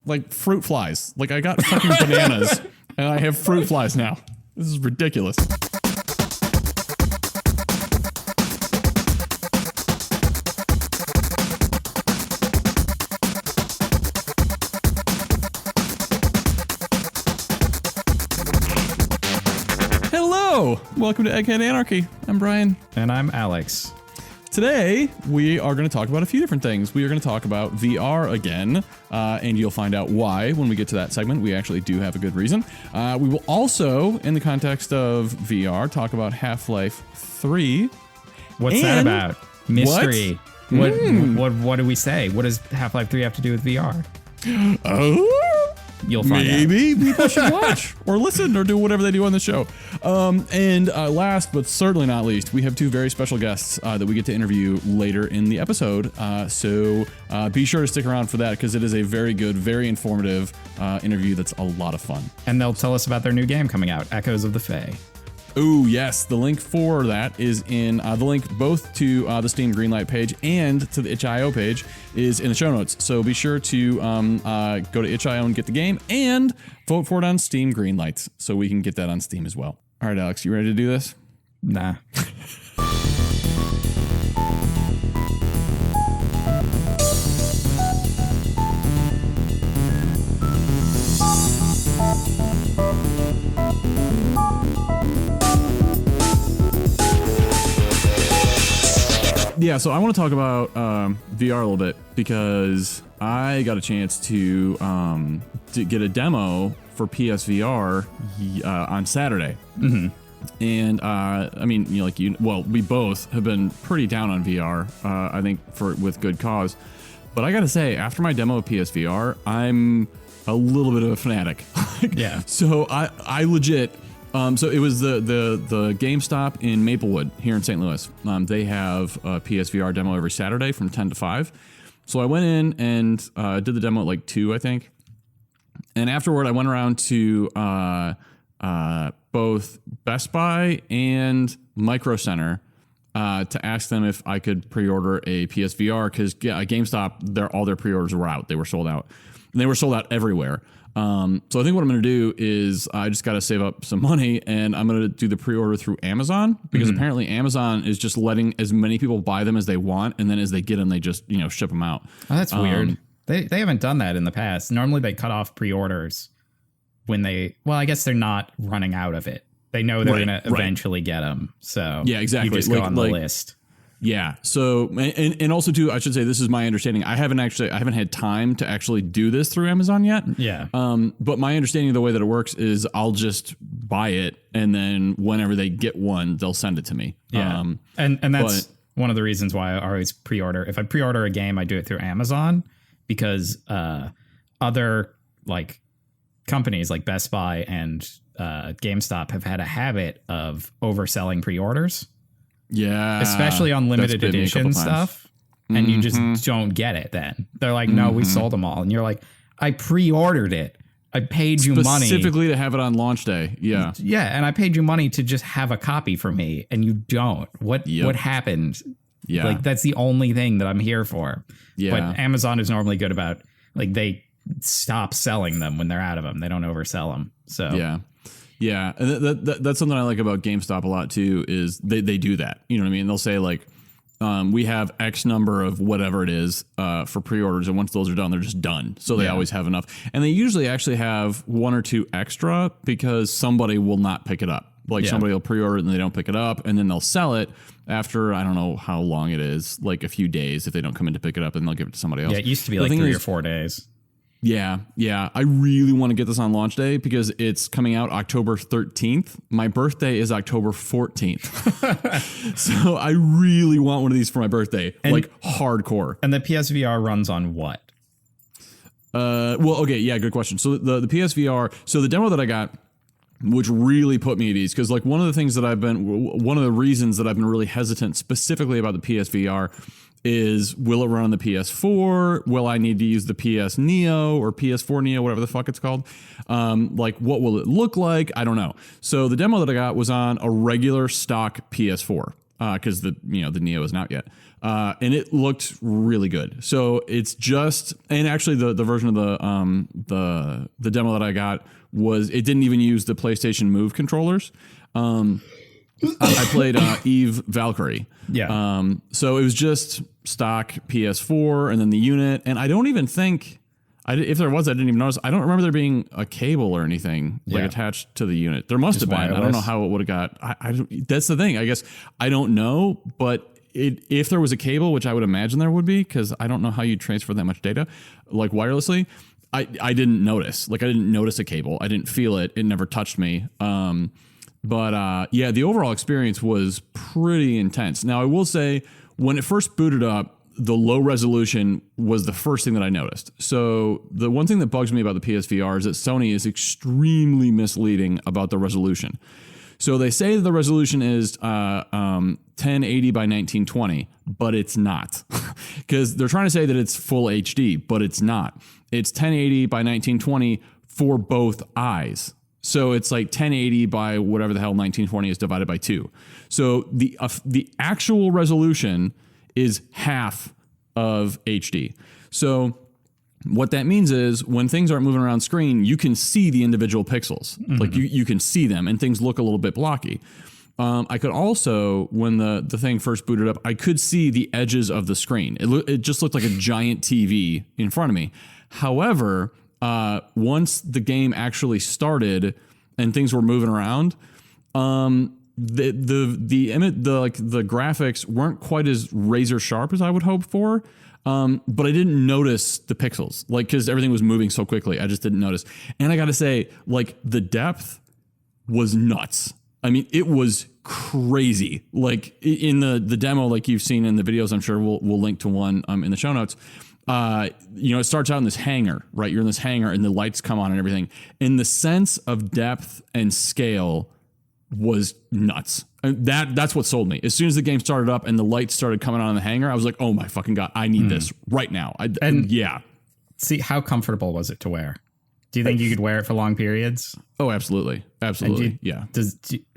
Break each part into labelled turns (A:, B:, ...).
A: like fruit flies. Like I got fucking bananas and I have fruit flies now. This is ridiculous. Hello, welcome to Egghead Anarchy. I'm Brian.
B: And I'm Alex.
A: Today, we are going to talk about a few different things. We are going to talk about VR again, and you'll find out why when we get to that segment. We actually do have a good reason. We will also, in the context of VR, talk about Half-Life 3.
B: What's that about? Mystery. What do we say? What does Half-Life 3 have to do with VR?
A: Oh,
B: You'll find
A: maybe
B: out.
A: People should watch or listen or do whatever they do on the show. And last but certainly not least, we have two very special guests that we get to interview later in the episode. So be sure to stick around for that because it is a very good, very informative interview that's a lot of fun.
B: And they'll tell us about their new game coming out, Echoes of the Fae.
A: Oh, yes. The link for that is in the link both to the Steam Greenlight page and to the itch.io page is in the show notes. So be sure to go to itch.io and get the game and vote for it on Steam Greenlight so we can get that on Steam as well. All right, Alex, you ready to do this?
B: Nah.
A: Yeah, so I want to talk about VR a little bit because I got a chance to get a demo for PSVR on Saturday. Mm-hmm. And I mean, we both have been pretty down on VR. I think with good cause. But I got to say, after my demo of PSVR, I'm a little bit of a fanatic.
B: Yeah.
A: So I legit. So it was the GameStop in Maplewood here in St. Louis. They have a PSVR demo every Saturday from 10 to 5. So I went in and did the demo at like 2, I think. And afterward, I went around to both Best Buy and Micro Center to ask them if I could pre-order a PSVR because GameStop, all their pre-orders were out. They were sold out. And they were sold out everywhere. So I think what I'm going to do is I just got to save up some money and I'm going to do the pre-order through Amazon because apparently Amazon is just letting as many people buy them as they want. And then as they get them, they just, ship them out.
B: Oh, that's weird. They haven't done that in the past. Normally they cut off pre-orders when I guess they're not running out of it. They know they're going to eventually get them. So
A: yeah, exactly.
B: You just go on the list.
A: Yeah. So, and also too, I should say this is my understanding. I haven't had time to actually do this through Amazon yet.
B: Yeah.
A: But my understanding of the way that it works is I'll just buy it and then whenever they get one, they'll send it to me.
B: Yeah. And that's one of the reasons why I always pre-order. If I pre-order a game, I do it through Amazon because other like companies like Best Buy and GameStop have had a habit of overselling pre-orders.
A: Yeah.
B: Especially on limited edition stuff. And you just don't get it then. They're like, no, we sold them all. And you're like, I pre-ordered it. I paid you money.
A: Specifically to have it on launch day. Yeah.
B: Yeah. And I paid you money to just have a copy for me. And you don't. What happened?
A: Yeah.
B: Like, that's the only thing that I'm here for.
A: Yeah.
B: But Amazon is normally good about, like, they stop selling them when they're out of them. They don't oversell them. So
A: yeah. Yeah, and that's something I like about GameStop a lot too. Is they do that? You know what I mean? They'll say like, we have X number of whatever it is for pre-orders, and once those are done, they're just done. So they always have enough, and they usually actually have 1 or 2 extra because somebody will not pick it up. Like somebody will pre-order it and they don't pick it up, and then they'll sell it after I don't know how long it is, like a few days if they don't come in to pick it up, and they'll give it to somebody else.
B: Yeah, it used to be like 3 or 4 days.
A: Yeah. I really want to get this on launch day because it's coming out October 13th. My birthday is October 14th. So I really want one of these for my birthday, like hardcore.
B: And the PSVR runs on what?
A: Good question. So the PSVR, so the demo that I got, which really put me at ease, because like one of the reasons that I've been really hesitant specifically about the PSVR is, will it run on the PS4? Will I need to use the PS Neo or PS4 Neo, whatever the fuck it's called? Like, what will it look like? I don't know. So the demo that I got was on a regular stock PS4. because the Neo isn't out yet, and it looked really good. So it's just, and actually the version of the demo that I got it didn't even use the PlayStation Move controllers. I played Eve Valkyrie.
B: Yeah.
A: So it was just stock PS4 and then the unit, and I don't even think. If there was, I didn't even notice. I don't remember there being a cable or anything attached to the unit. There must have been. Wireless. I don't know how it would have got. That's the thing. I guess I don't know, but if there was a cable, which I would imagine there would be, because I don't know how you transfer that much data, like wirelessly. I didn't notice. Like I didn't notice a cable. I didn't feel it. It never touched me. But the overall experience was pretty intense. Now I will say, when it first booted up, the low resolution was the first thing that I noticed. So the one thing that bugs me about the PSVR is that Sony is extremely misleading about the resolution. So they say that the resolution is 1080 by 1920, but it's not. Because they're trying to say that it's full HD, but it's not. It's 1080 by 1920 for both eyes. So it's like 1080 by whatever the hell 1920 is divided by 2. So the actual resolution is half of HD. So what that means is when things aren't moving around screen, you can see the individual pixels. Mm-hmm. Like you can see them and things look a little bit blocky. I could also, when the thing first booted up, I could see the edges of the screen. It just looked like a giant TV in front of me. However, once the game actually started and things were moving around, the graphics weren't quite as razor sharp as I would hope for. But I didn't notice the pixels, like, because everything was moving so quickly. I just didn't notice. And I got to say, like, the depth was nuts. I mean, it was crazy. Like in the demo, like you've seen in the videos, I'm sure we'll link to one in the show notes. It starts out in this hangar, right? You're in this hangar and the lights come on and everything. And the sense of depth and scale was nuts. That's what sold me. As soon as the game started up and the lights started coming on in the hangar, I was like, oh my fucking God, I need this right now.
B: See, how comfortable was it to wear? Do you think you could wear it for long periods?
A: Oh, absolutely. Absolutely.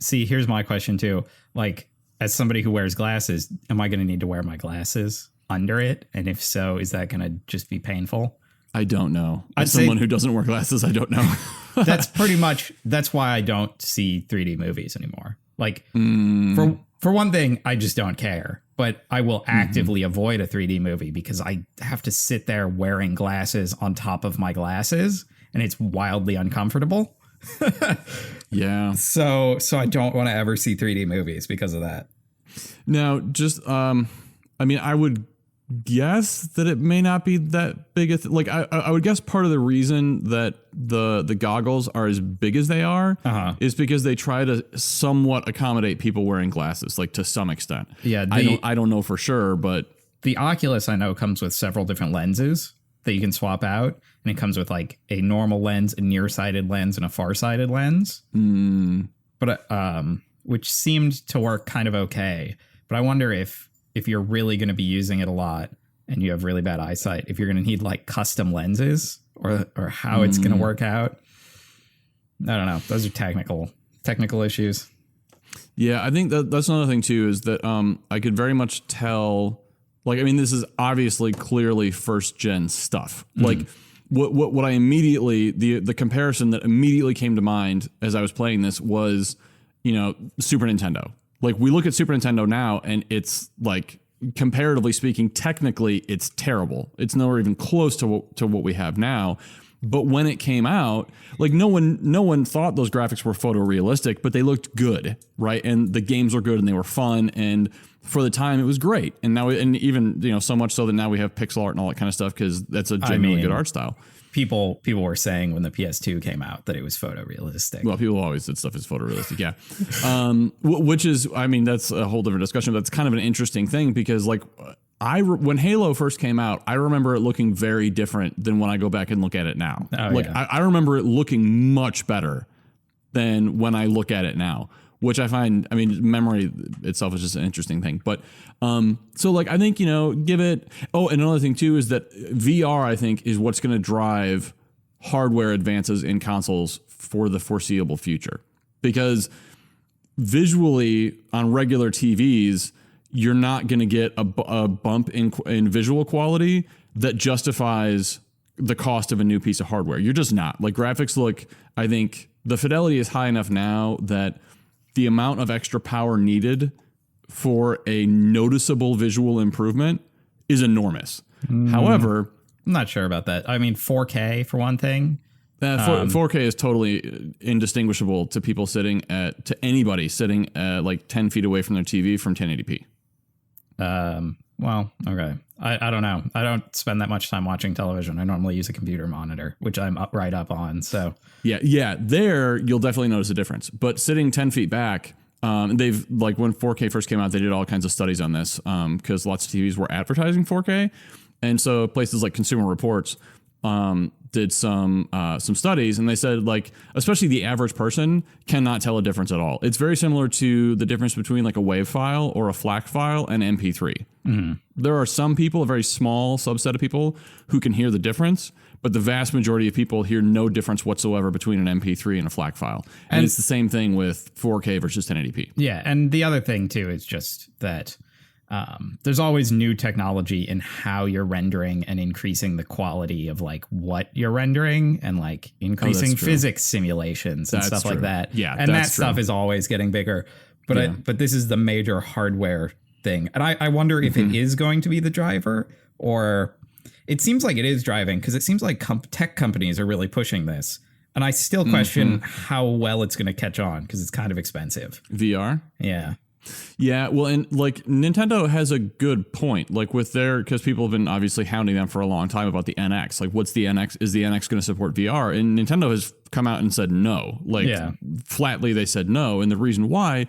B: See, here's my question too. Like, as somebody who wears glasses, am I going to need to wear my glasses under it? And if so, is that going to just be painful?
A: I don't know. As someone who doesn't wear glasses, I don't know.
B: That's why I don't see 3D movies anymore. Like, for one thing, I just don't care. But I will actively avoid a 3D movie because I have to sit there wearing glasses on top of my glasses, and it's wildly uncomfortable.
A: Yeah.
B: So I don't want to ever see 3D movies because of that.
A: Now, just I would guess that it may not be that big a like I would guess part of the reason that the goggles are as big as they are is because they try to somewhat accommodate people wearing glasses, like to some extent.
B: Yeah,
A: I don't know for sure, but the
B: Oculus I know comes with several different lenses that you can swap out, and it comes with like a normal lens, a nearsighted lens, and a farsighted lens. But which seemed to work kind of okay. But I wonder if you're really going to be using it a lot and you have really bad eyesight, if you're going to need like custom lenses or how it's going to work out. I don't know. Those are technical issues.
A: Yeah, I think that's another thing too, is that I could very much tell, like, I mean, this is obviously clearly first gen stuff. Like what I immediately, the comparison that immediately came to mind as I was playing this was, Super Nintendo. Like, we look at Super Nintendo now and it's like, comparatively speaking, technically it's terrible. It's nowhere even close to what we have now. But when it came out, like no one thought those graphics were photorealistic, but they looked good, right? And the games were good and they were fun, and for the time it was great. And now, and even so much so that now we have pixel art and all that kind of stuff because that's a genuinely good art style.
B: People were saying when the PS2 came out that it was photorealistic.
A: Well, people always said stuff is photorealistic, yeah. Which is, that's a whole different discussion. But that's kind of an interesting thing because, like, when Halo first came out, I remember it looking very different than when I go back and look at it now. I remember it looking much better than when I look at it now, which I find, memory itself is just an interesting thing. But so, like, I think, give it. Oh, and another thing too is that VR, I think, is what's going to drive hardware advances in consoles for the foreseeable future, because visually on regular TVs, you're not going to get a bump in visual quality that justifies the cost of a new piece of hardware. You're just not. Like, graphics look, I think the fidelity is high enough now that the amount of extra power needed for a noticeable visual improvement is enormous. However,
B: I'm not sure about that. I mean, 4K for one thing.
A: 4K is totally indistinguishable to anybody sitting like 10 feet away from their TV from 1080p.
B: Well, okay. I don't know. I don't spend that much time watching television. I normally use a computer monitor, which I'm right up on. So
A: yeah, there you'll definitely notice a difference. But sitting 10 feet back, they've, like, when 4K first came out, they did all kinds of studies on this because lots of TVs were advertising 4K, and so places like Consumer Reports did some studies, and they said, like, especially the average person cannot tell a difference at all. It's very similar to the difference between like a WAV file or a FLAC file and MP3. Mm-hmm. There are some people, a very small subset of people, who can hear the difference, but the vast majority of people hear no difference whatsoever between an MP3 and a FLAC file. And it's the same thing with 4K versus 1080p.
B: Yeah, and the other thing too is just that there's always new technology in how you're rendering and increasing the quality of like what you're rendering, and like increasing physics simulations and stuff like that.
A: Yeah,
B: and that stuff is always getting bigger. But but this is the major hardware thing, and I wonder if it is going to be the driver, or it seems like it is driving, because it seems like tech companies are really pushing this. And I still question how well it's going to catch on, because it's kind of expensive.
A: VR?
B: Yeah.
A: Yeah, well, and like Nintendo has a good point, like with because people have been obviously hounding them for a long time about the NX. Like, what's the NX? Is the NX going to support VR? And Nintendo has come out and said no. Like, flatly, they said no. And the reason why,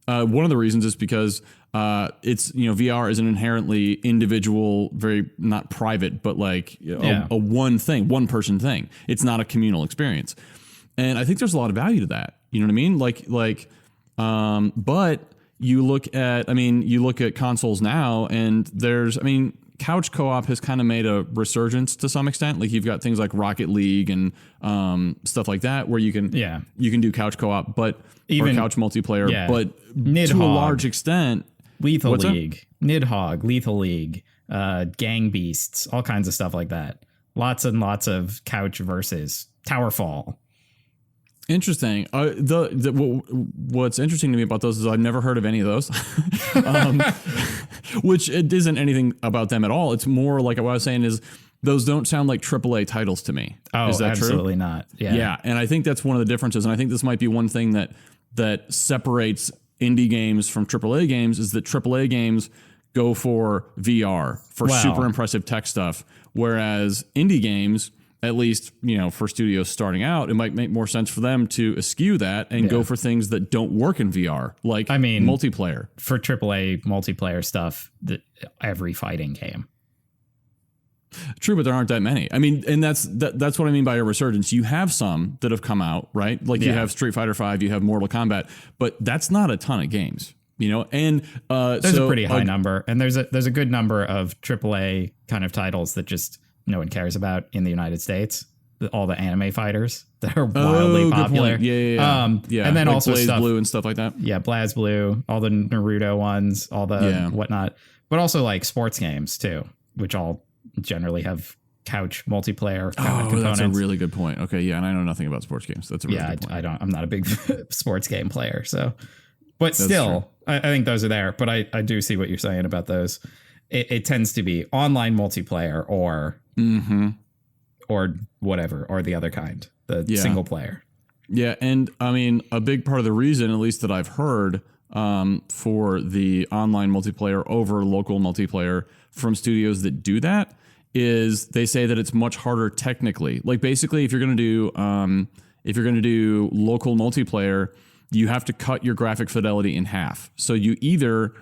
A: one of the reasons is because it's, VR is an inherently individual, very not private, but like a one person thing. It's not a communal experience. And I think there's a lot of value to that. You know what I mean? But you look at consoles now, and couch co-op has kind of made a resurgence to some extent. Like, you've got things like Rocket League and stuff like that, where you can do couch co-op, but even couch multiplayer, but
B: Nidhogg,
A: to a large extent,
B: Lethal League, Nidhogg, Lethal League, Gang Beasts, all kinds of stuff like that. Lots and lots of couch versus Towerfall.
A: Interesting. What's interesting to me about those is I've never heard of any of those, which it isn't anything about them at all. It's more like what I was saying is those don't sound like AAA titles to me.
B: Oh,
A: is that
B: absolutely
A: true?
B: Not. Yeah.
A: And I think that's one of the differences. And I think this might be one thing that separates indie games from AAA games, is that AAA games go for VR, for super impressive tech stuff, whereas indie games, at least, for studios starting out, it might make more sense for them to eschew that and go for things that don't work in VR, like multiplayer.
B: For AAA multiplayer stuff, every fighting game.
A: True, but there aren't that many. I mean, and that's what I mean by a resurgence. You have some that have come out, right? Like you have Street Fighter V, you have Mortal Kombat, but that's not a ton of games, And
B: there's a pretty high number, and there's a good number of AAA kind of titles that just no one cares about in the United States. All the anime fighters that are wildly popular.
A: Yeah.
B: And then
A: like
B: also
A: Blaze
B: stuff,
A: Blue and stuff like that.
B: Yeah, BlazBlue, all the Naruto ones, all the whatnot. But also like sports games too, which all generally have couch multiplayer kind of components.
A: That's a really good point. Okay, yeah, and I know nothing about sports games. That's a really good point.
B: I'm not a big sports game player, so. But still, I think those are there. But I do see what you're saying about those. It tends to be online multiplayer or whatever, or the other kind, the single player.
A: Yeah, and I mean, a big part of the reason, at least that I've heard, for the online multiplayer over local multiplayer from studios that do that is they say that it's much harder technically. Like, basically, if you're going to do local multiplayer, you have to cut your graphic fidelity in half. So you either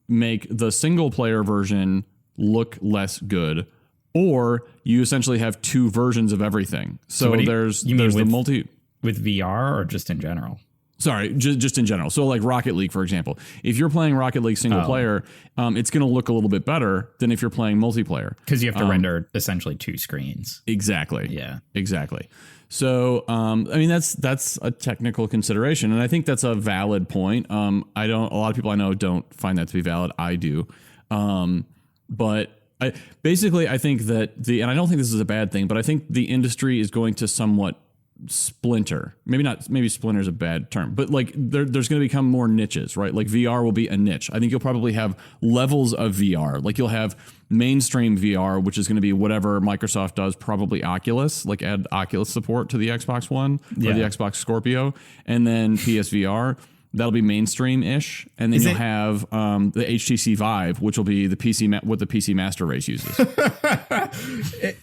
A: make the single player version look less good, or you essentially have two versions of everything. So there's the multi
B: with VR, or just in general.
A: Sorry, just in general. So like Rocket League, for example, if you're playing Rocket League single player, it's going to look a little bit better than if you're playing multiplayer.
B: Because you have to render essentially 2 screens.
A: Exactly.
B: Yeah.
A: Exactly. So, I mean, that's a technical consideration, and I think that's a valid point. A lot of people I know don't find that to be valid. I do. But I think that and I don't think this is a bad thing, but I think the industry is going to somewhat splinter. Maybe splinter is a bad term, but like there's going to become more niches, right? Like VR will be a niche. I think you'll probably have levels of VR. Like you'll have mainstream VR, which is going to be whatever Microsoft does, probably Oculus, like add Oculus support to the Xbox One or the Xbox Scorpio, and then PSVR. That'll be mainstream-ish, and then you'll have the HTC Vive, which will be the PC what the PC Master Race uses.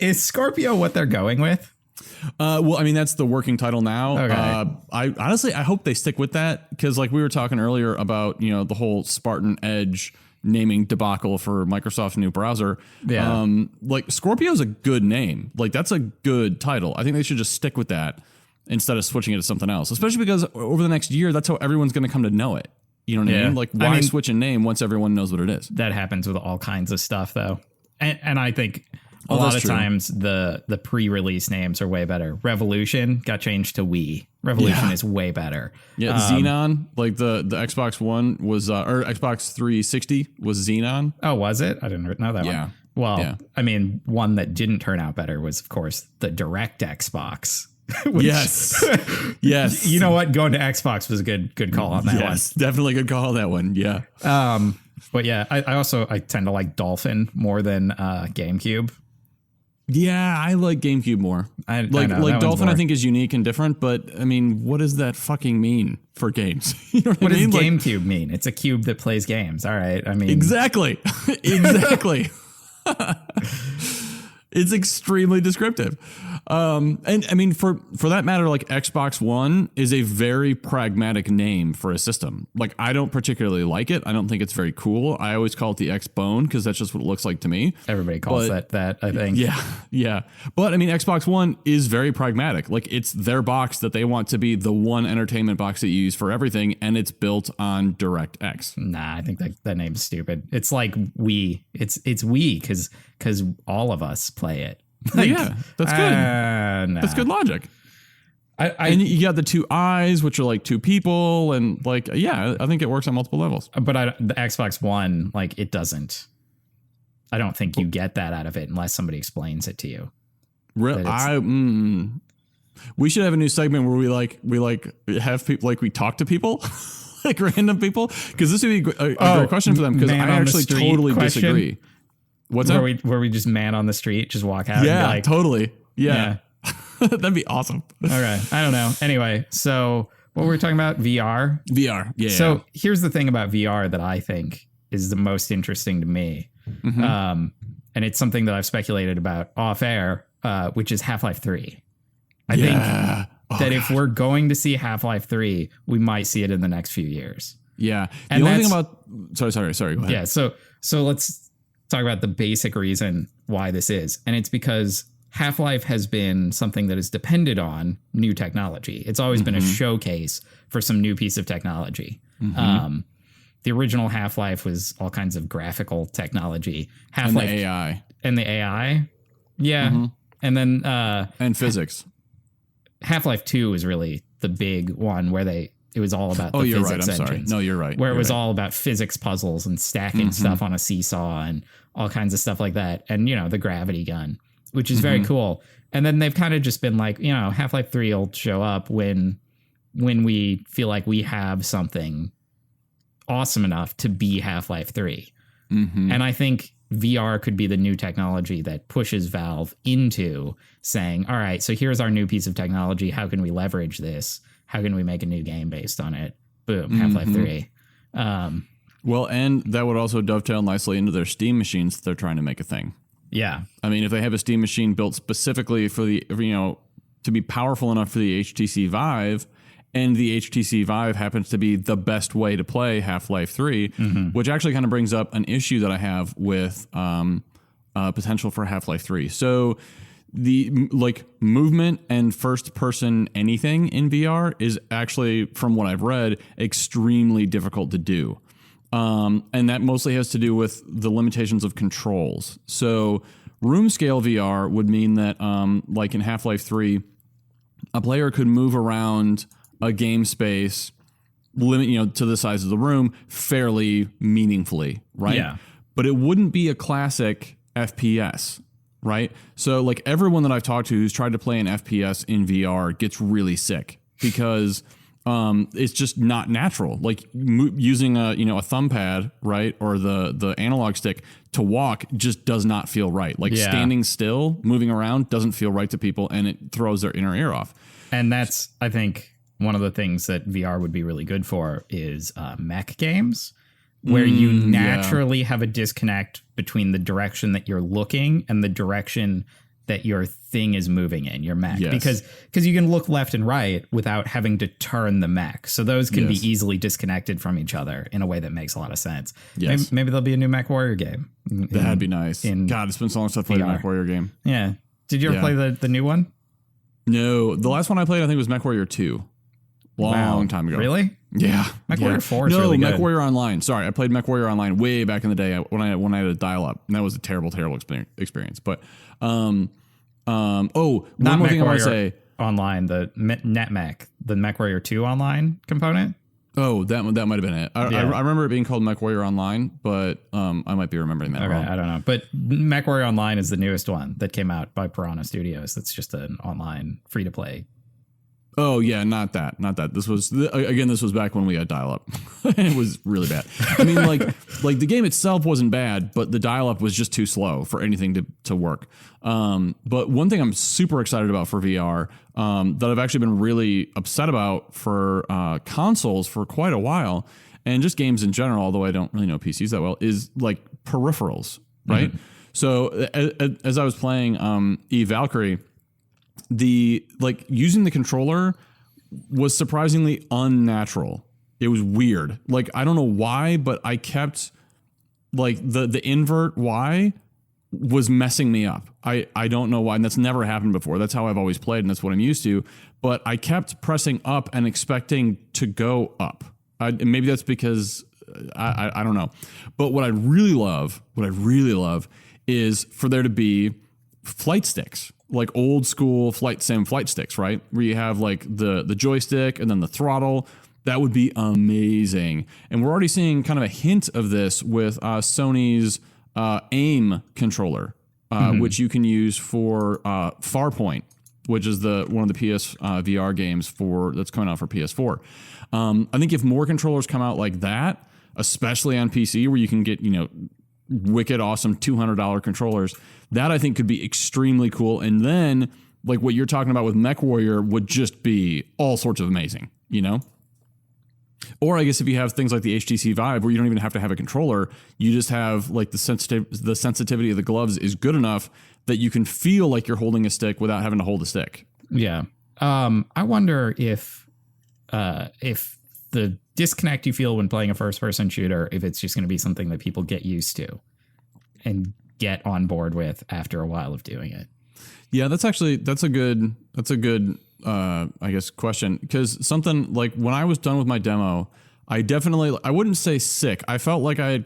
B: Is Scorpio what they're going with?
A: Well, I mean, that's the working title now.
B: Okay.
A: I honestly, I hope they stick with that, because like we were talking earlier about, the whole Spartan Edge naming debacle for Microsoft's new browser.
B: Yeah.
A: Like Scorpio's a good name. Like that's a good title. I think they should just stick with that instead of switching it to something else, especially because over the next year, that's how everyone's going to come to know it. You know what I mean? Like why switch a name once everyone knows what it is?
B: That happens with all kinds of stuff though. And I think a lot of times the pre-release names are way better. Revolution got changed to Wii. Revolution is way better.
A: Yeah, Xenon, like the Xbox One was, or Xbox 360 was Xenon.
B: Oh, was it? I didn't know that one. Well, I mean, one that didn't turn out better was, of course, the Direct Xbox. Which,
A: yes.
B: You know what? Going to Xbox was a good call on that one.
A: Yes, definitely a good call on that one. Yeah.
B: But yeah, I tend to like Dolphin more than GameCube.
A: Yeah, I like GameCube more.
B: I know,
A: Dolphin, I think, is unique and different, but I mean, what does that fucking mean for games? You know
B: what
A: I mean?
B: Does GameCube mean? It's a cube that plays games. All right. I mean,
A: exactly. It's extremely descriptive. And I mean, for that matter, like Xbox One is a very pragmatic name for a system. Like I don't particularly like it. I don't think it's very cool. I always call it the X-Bone because that's just what it looks like to me.
B: Everybody calls that, I think.
A: Yeah. But I mean, Xbox One is very pragmatic. Like it's their box that they want to be the one entertainment box that you use for everything. And it's built on DirectX.
B: Nah, I think that name's stupid. It's like Wii. It's Wii because all of us play it.
A: Like, yeah, that's good.
B: Nah.
A: That's good logic. And you got the 2 eyes, which are like 2 people, and like, yeah, I think it works on multiple levels.
B: But the Xbox One, like, it doesn't. I don't think you get that out of it unless somebody explains it to you.
A: We should have a new segment where we have people, like we talk to people, like random people, because this would be a great question for them. Because I actually totally disagree. What's that?
B: Where we just man on the street, just walk out.
A: Yeah,
B: and be like,
A: totally. Yeah. That'd be awesome.
B: All right. I don't know. Anyway, so what were we talking about? VR?
A: VR. Yeah.
B: So here's the thing about VR that I think is the most interesting to me. Mm-hmm. And it's something that I've speculated about off air, which is Half-Life 3. I think that if we're going to see Half-Life 3, we might see it in the next few years.
A: Yeah. The only thing about... Sorry. Go ahead.
B: Yeah. So let's talk about the basic reason why this is. And it's because Half-Life has been something that has depended on new technology. It's always been a showcase for some new piece of technology. Mm-hmm. The original Half-Life was all kinds of graphical technology. Half-Life
A: and the AI.
B: Yeah. Mm-hmm. And then
A: and physics.
B: Half-Life 2 is really the big one where it was all about the
A: you're
B: physics
A: right. I'm
B: engines.
A: Sorry. No, you're right.
B: Where it was all about physics puzzles and stacking stuff on a seesaw and all kinds of stuff like that. And, the gravity gun, which is very cool. And then they've kind of just been like, Half-Life 3 will show up when we feel like we have something awesome enough to be Half-Life 3. Mm-hmm. And I think VR could be the new technology that pushes Valve into saying, all right, so here's our new piece of technology. How can we leverage this? How can we make a new game based on it? Boom, Half-Life 3.
A: Well, and that would also dovetail nicely into their Steam machines that they're trying to make a thing.
B: Yeah.
A: I mean, if they have a Steam machine built specifically for the, to be powerful enough for the HTC Vive, and the HTC Vive happens to be the best way to play Half-Life 3, which actually kind of brings up an issue that I have with potential for Half-Life 3. So the like movement and first person anything in VR is actually, from what I've read, extremely difficult to do. And that mostly has to do with the limitations of controls. So room scale VR would mean that, like in Half-Life 3, a player could move around a game space to the size of the room fairly meaningfully, right?
B: Yeah.
A: But it wouldn't be a classic FPS, right? So like everyone that I've talked to who's tried to play an FPS in VR gets really sick because it's just not natural. Like using a thumb pad, right, or the analog stick to walk just does not feel right. Like standing still, moving around doesn't feel right to people, and it throws their inner ear off.
B: And that's, I think, one of the things that VR would be really good for is mech games, where you naturally have a disconnect between the direction that you're looking and the direction that your thing is moving in, your mech.
A: Yes.
B: Because you can look left and right without having to turn the mech. So those can be easily disconnected from each other in a way that makes a lot of sense.
A: Yes.
B: Maybe there'll be a new Mech Warrior game.
A: That'd be nice. God, it's been so long since I played a Mech Warrior game.
B: Yeah. Did you ever play the new one?
A: No. The last one I played, I think, was Mech Warrior 2. Long time ago.
B: Really?
A: Yeah.
B: Mech Warrior 4 is really good.
A: Mech Warrior Online. Sorry, I played Mech Warrior Online way back in the day when I had a dial-up. And that was a terrible experience. But, one more thing I want to say.
B: Online, the NetMech, the Mech Warrior 2 online component.
A: Oh, that might have been it. I remember it being called Mech Warrior Online, but I might be remembering that wrong.
B: I don't know. But Mech Warrior Online is the newest one that came out by Piranha Studios. That's just an online free-to-play.
A: Oh, yeah, not that. This was back when we had dial-up. It was really bad. I mean, like the game itself wasn't bad, but the dial-up was just too slow for anything to work. But one thing I'm super excited about for VR that I've actually been really upset about for consoles for quite a while, and just games in general, although I don't really know PCs that well, is like peripherals, right? Mm-hmm. So as I was playing Valkyrie, using the controller was surprisingly unnatural. It was weird. Like, I don't know why, but I kept like the invert Y was messing me up. I don't know why. And that's never happened before. That's how I've always played. And that's what I'm used to. But I kept pressing up and expecting to go up. Maybe that's because I don't know. But what I really love is for there to be flight sticks. Like old school flight sticks, right? Where you have like the joystick and then the throttle. That would be amazing. And we're already seeing kind of a hint of this with Sony's AIM controller, which you can use for Farpoint, which is one of the PSVR games that's coming out for PS4. I think if more controllers come out like that, especially on PC, where you can get wicked awesome $200 controllers, that I think could be extremely cool. And then like what you're talking about with Mech Warrior would just be all sorts of amazing, Or I guess if you have things like the HTC Vive where you don't even have to have a controller, you just have like the sensitivity of the gloves is good enough that you can feel like you're holding a stick without having to hold a stick.
B: Yeah. I wonder if the disconnect you feel when playing a first-person shooter, if it's just going to be something that people get used to and get on board with after a while of doing it.
A: Yeah, that's a good I guess question, because something like when I was done with my demo, I wouldn't say sick. I felt like I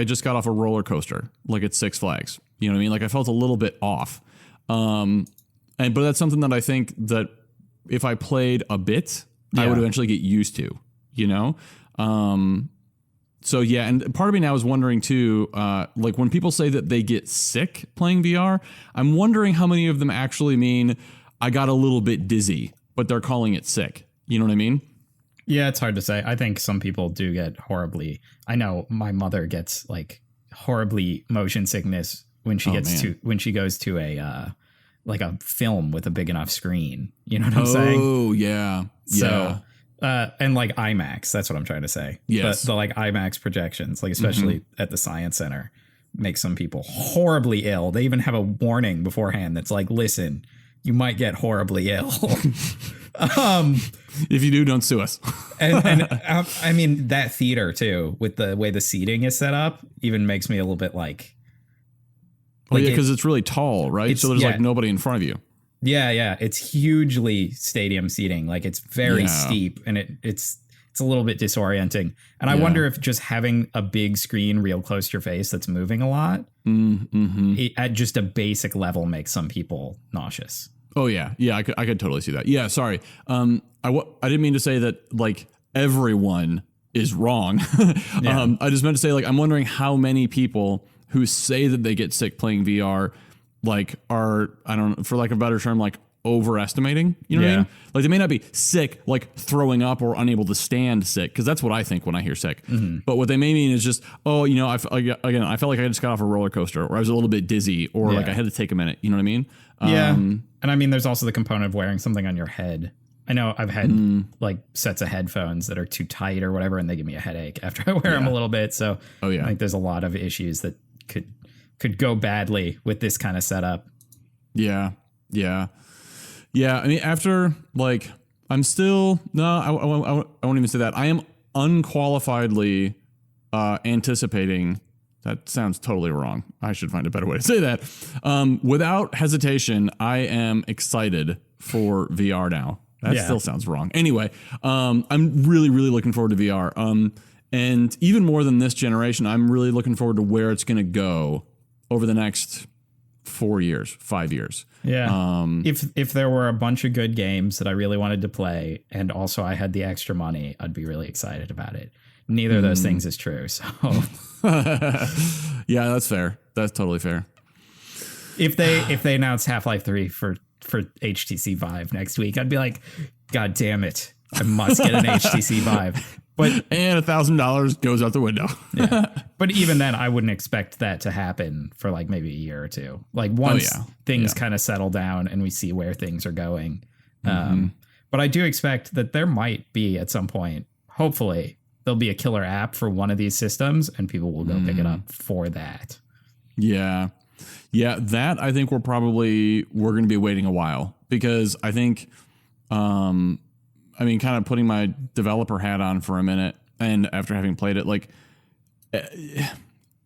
A: just got off a roller coaster, like at Six Flags. You know what I mean? Like I felt a little bit off. But that's something that I think that if I played a bit, I would eventually get used to. So yeah, and part of me now is wondering too, like when people say that they get sick playing VR, I'm wondering how many of them actually mean I got a little bit dizzy, but they're calling it sick. You know what I mean?
B: Yeah, it's hard to say. I think some people do get horribly. I know my mother gets like horribly motion sickness when she goes to a like a film with a big enough screen. You know what I'm saying?
A: Oh yeah.
B: So. And like IMAX, that's what I'm trying to say.
A: Yes.
B: The like IMAX projections, like especially at the Science Center, make some people horribly ill. They even have a warning beforehand that's like, listen, you might get horribly ill.
A: If you do, don't sue us.
B: and I mean, that theater too, with the way the seating is set up, even makes me a little bit like, Like
A: because it's really tall, right? So there's like nobody in front of you.
B: Yeah. It's hugely stadium seating. Like it's very steep, and it's a little bit disorienting. And I wonder if just having a big screen real close to your face that's moving a lot at just a basic level makes some people nauseous.
A: Oh yeah. I could totally see that. Yeah. Sorry. I didn't mean to say that like everyone is wrong. I just meant to say like I'm wondering how many people who say that they get sick playing VR like are, I don't know, for like a better term, like overestimating, you know what I mean? Like they may not be sick, like throwing up or unable to stand sick, because that's what I think when I hear sick. But what they may mean is just, oh, you know, I felt like I just got off a roller coaster, or I was a little bit dizzy, or like I had to take a minute. You know what I mean?
B: And I mean, there's also the component of wearing something on your head. I know I've had like sets of headphones that are too tight or whatever, and they give me a headache after I wear them a little bit. So I think there's a lot of issues that could go badly with this kind of setup. Yeah. I mean, after like, I'm still, I won't even say that. I am unqualifiedly anticipating, that sounds totally wrong. I should find a better way to say that. Without hesitation, I am excited for VR now. That still sounds wrong. Anyway, I'm really, really looking forward to VR. And even more than this generation, I'm really looking forward to where it's going to go over the next 4 years, 5 years. Yeah. If there were a bunch of good games that I really wanted to play, and also I had the extra money, I'd be really excited about it. Neither of those things is true. So
A: yeah, that's fair. That's totally fair.
B: If they announce Half-Life 3 for HTC Vive next week, I'd be like, God damn it, I must get an HTC Vive.
A: And $1,000 goes out the window.
B: But even then, I wouldn't expect that to happen for like maybe a year or two. Like once things kind of settle down and we see where things are going. But I do expect that there might be at some point, hopefully, there'll be a killer app for one of these systems and people will go pick it up for that.
A: Yeah. That I think we're going to be waiting a while, because I think, I mean, kind of putting my developer hat on for a minute, and after having played it, like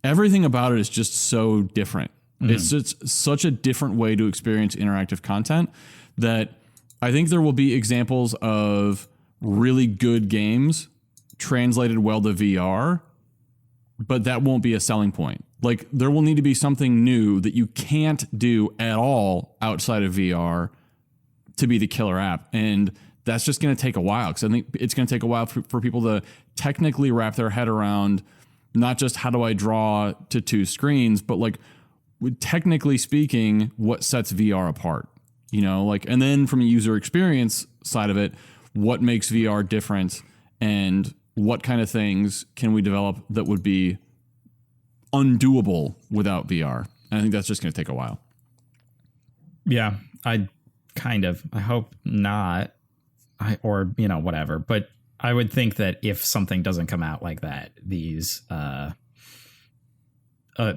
A: everything about it is just so different. It's just such a different way to experience interactive content that I think there will be examples of really good games translated well to VR, but that won't be a selling point. Like there will need to be something new that you can't do at all outside of VR to be the killer app. And that's just going to take a while, because I think it's going to take a while for people to technically wrap their head around not just how do I draw to two screens, but like technically speaking, what sets VR apart, you know, like, and then from a user experience side of it, what makes VR different and what kind of things can we develop that would be undoable without VR. And I think that's just going to take a while.
B: Yeah, I hope not. Or, you know, whatever. But I would think that if something doesn't come out like that, these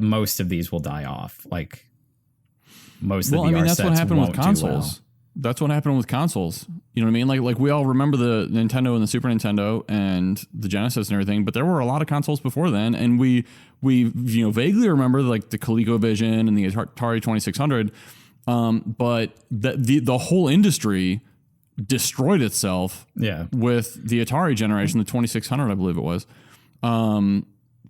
B: most of these will die off. Like most of the VR
A: that's
B: sets
A: what happened
B: won't
A: with consoles.
B: Do well.
A: That's what happened with consoles. You know what I mean? Like we all remember the Nintendo and the Super Nintendo and the Genesis and everything, but there were a lot of consoles before then, and we vaguely remember like the ColecoVision and the Atari 2600. But the whole industry destroyed itself with the Atari generation, the 2600, I believe it was,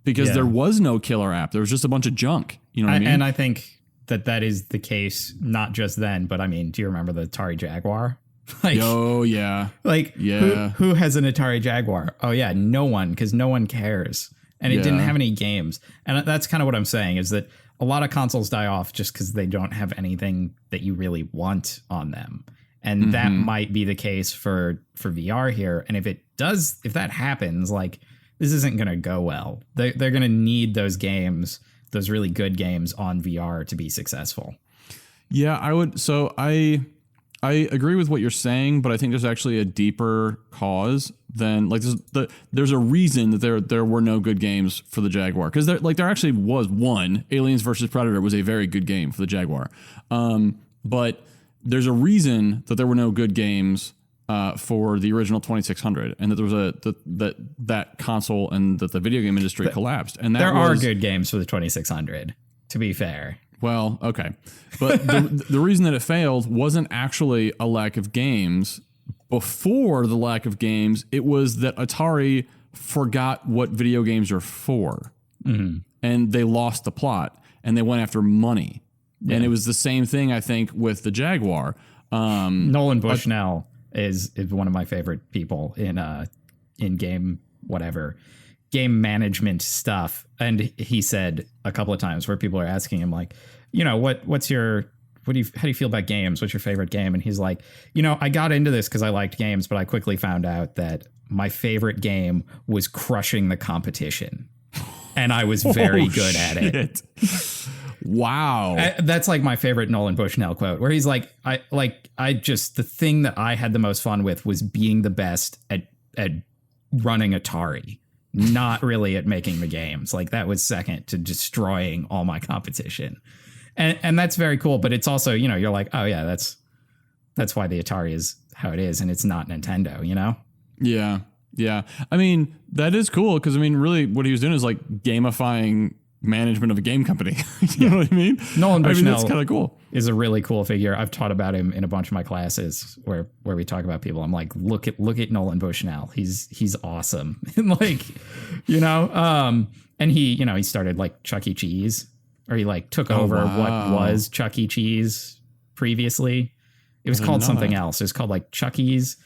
A: because there was no killer app. There was just a bunch of junk. You know what I mean?
B: And I think that is the case, not just then, but I mean, do you remember the Atari Jaguar? Like,
A: oh, yeah.
B: Like, who has an Atari Jaguar? Oh, yeah, no one, because no one cares. And it didn't have any games. And that's kind of what I'm saying, is that a lot of consoles die off just because they don't have anything that you really want on them. And that might be the case for VR here. And if that happens, like, this isn't going to go well. They're going to need those games, those really good games on VR to be successful.
A: Yeah, I would. So I agree with what you're saying, but I think there's actually a deeper cause than like there's a reason that there were no good games for the Jaguar, because there actually was one. Aliens versus Predator was a very good game for the Jaguar, but there's a reason that there were no good games for the original 2600, and that there was that console and that the video game industry collapsed. And there
B: are good games for the 2600. To be fair,
A: Well, okay. But the reason that it failed wasn't actually a lack of games. Before the lack of games, it was that Atari forgot what video games are for. Mm-hmm. And they lost the plot and they went after money. Yeah. And it was the same thing, I think, with the Jaguar.
B: Nolan Bushnell is one of my favorite people in game management stuff. And he said a couple of times where people are asking him, like, you know, how do you feel about games? What's your favorite game? And he's like, you know, I got into this because I liked games, but I quickly found out that my favorite game was crushing the competition. And I was very good at it.
A: Wow.
B: That's like my favorite Nolan Bushnell quote, where he's like, the thing that I had the most fun with was being the best at running Atari, not really at making the games. Like, that was second to destroying all my competition. And that's very cool. But it's also, you know, you're like, oh yeah, that's why the Atari is how it is. And it's not Nintendo, you know?
A: Yeah. Yeah. I mean, that is cool. Because I mean, really what he was doing is like gamifying management of a game company. You know what I mean?
B: Nolan Bushnell,
A: that's kind of cool.
B: Is a really cool figure. I've taught about him in a bunch of my classes where we talk about people. I'm like, look at Nolan Bushnell. He's awesome. And like, you know, and he started like Chuck E. Cheese, or he like took over what was Chuck E. Cheese previously. It was called something else. It was called like Chucky's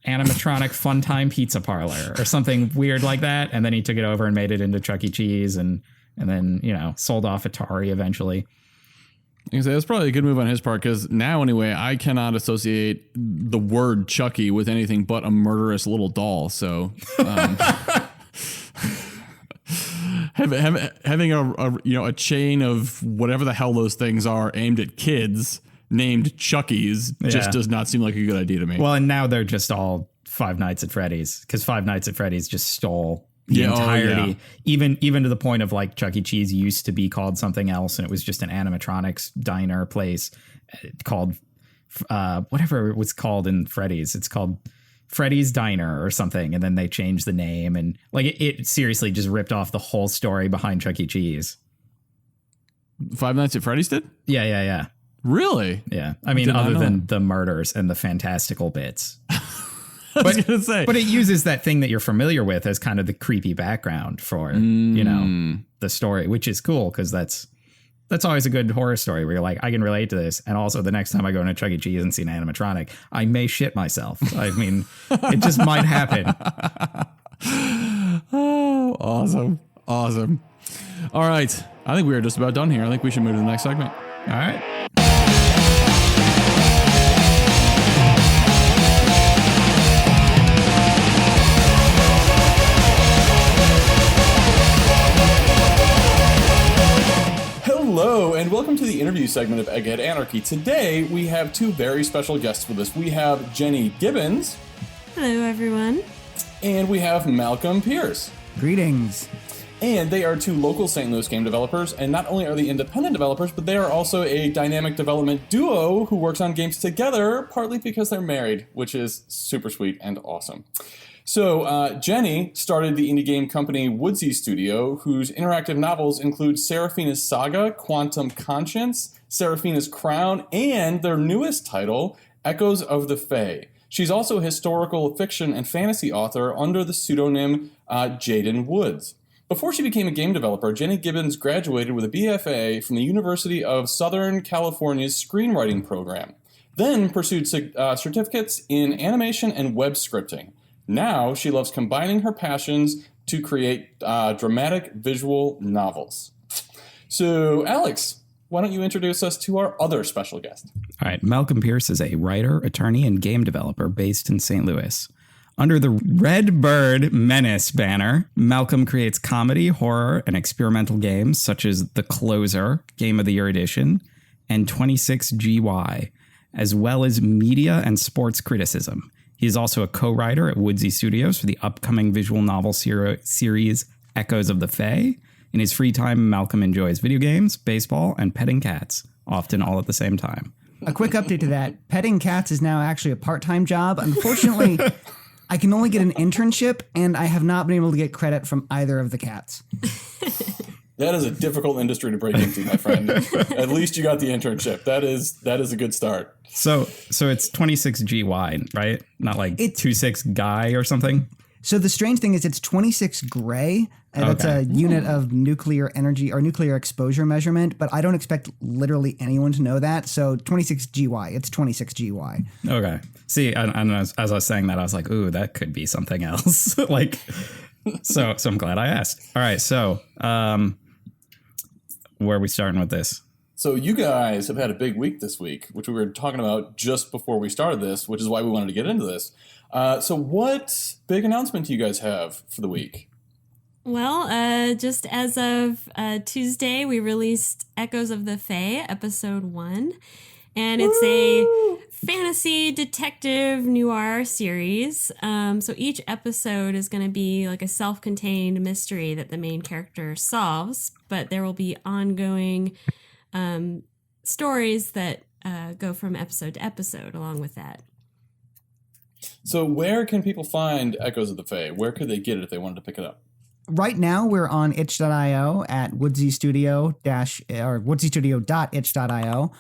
B: Animatronic Funtime Pizza Parlor or something weird like that. And then he took it over and made it into Chuck E. Cheese and then, you know, sold off Atari eventually.
A: I can say that's probably a good move on his part, because now anyway, I cannot associate the word Chucky with anything but a murderous little doll. So having a chain of whatever the hell those things are aimed at kids named Chucky's just does not seem like a good idea to me.
B: Well, and now they're just all Five Nights at Freddy's, because Five Nights at Freddy's just stole the entirety, even to the point of like Chuck E. Cheese used to be called something else, and it was just an animatronics diner place called whatever it was called in Freddy's. It's called Freddy's Diner or something, and then they changed the name, and like it seriously just ripped off the whole story behind Chuck E. Cheese.
A: Five Nights at Freddy's did?
B: Yeah.
A: Really?
B: Yeah. I mean, other than the murders and the fantastical bits.
A: I was going to say.
B: But it uses that thing that you're familiar with as kind of the creepy background for, you know, the story, which is cool, because that's always a good horror story where you're like, I can relate to this. And also the next time I go into Chuck E. Cheese and see an animatronic, I may shit myself. I mean, it just might happen.
A: Oh, awesome. Awesome. All right. I think we are just about done here. I think we should move to the next segment.
B: All right.
A: Hello, and welcome to the interview segment of Egghead Anarchy. Today, we have two very special guests with us. We have Jenny Gibbons.
C: Hello, everyone.
A: And we have Malcolm Pierce.
D: Greetings.
A: And they are two local St. Louis game developers, and not only are they independent developers, but they are also a dynamic development duo who works on games together, partly because they're married, which is super sweet and awesome. So Jenny started the indie game company Woodsy Studio, whose interactive novels include Seraphina's Saga, Quantum Conscience, Seraphina's Crown, and their newest title, Echoes of the Fae. She's also a historical fiction and fantasy author under the pseudonym Jaden Woods. Before she became a game developer, Jenny Gibbons graduated with a BFA from the University of Southern California's screenwriting program, then pursued certificates in animation and web scripting. Now she loves combining her passions to create dramatic visual novels. So, Alex, why don't you introduce us to our other special guest?
B: All right. Malcolm Pierce is a writer, attorney, and game developer based in St. Louis. Under the Red Bird Menace banner, Malcolm creates comedy, horror, and experimental games such as The Closer, Game of the Year Edition, and 26GY, as well as media and sports criticism. He is also a co-writer at Woodsy Studios for the upcoming visual novel series Echoes of the Fae. In his free time, Malcolm enjoys video games, baseball, and petting cats, often all at the same time.
D: A quick update to that. Petting cats is now actually a part-time job. Unfortunately, I can only get an internship, and I have not been able to get credit from either of the cats.
A: That is a difficult industry to break into, my friend. At least you got the internship. That is a good start.
B: So it's 26GY, right? Not like 26 guy or something.
D: So the strange thing is it's 26 gray. That's a unit of nuclear energy or nuclear exposure measurement, but I don't expect literally anyone to know that. So 26GY, it's 26GY.
B: Okay. See, and as I was saying that, I was like, ooh, that could be something else. Like, so I'm glad I asked. All right. So, where are we starting with this?
A: So you guys have had a big week this week, which we were talking about just before we started this, which is why we wanted to get into this. So what big announcement do you guys have for the week?
C: Well, just as of Tuesday, we released Echoes of the Fae, episode 1. And it's a fantasy detective noir series. So each episode is going to be like a self-contained mystery that the main character solves, but there will be ongoing stories that go from episode to episode along with that.
A: So where can people find Echoes of the Fae? Where could they get it if they wanted to pick it up?
D: Right now, we're on itch.io at Woodsy Studio or woodsystudio.itch.io.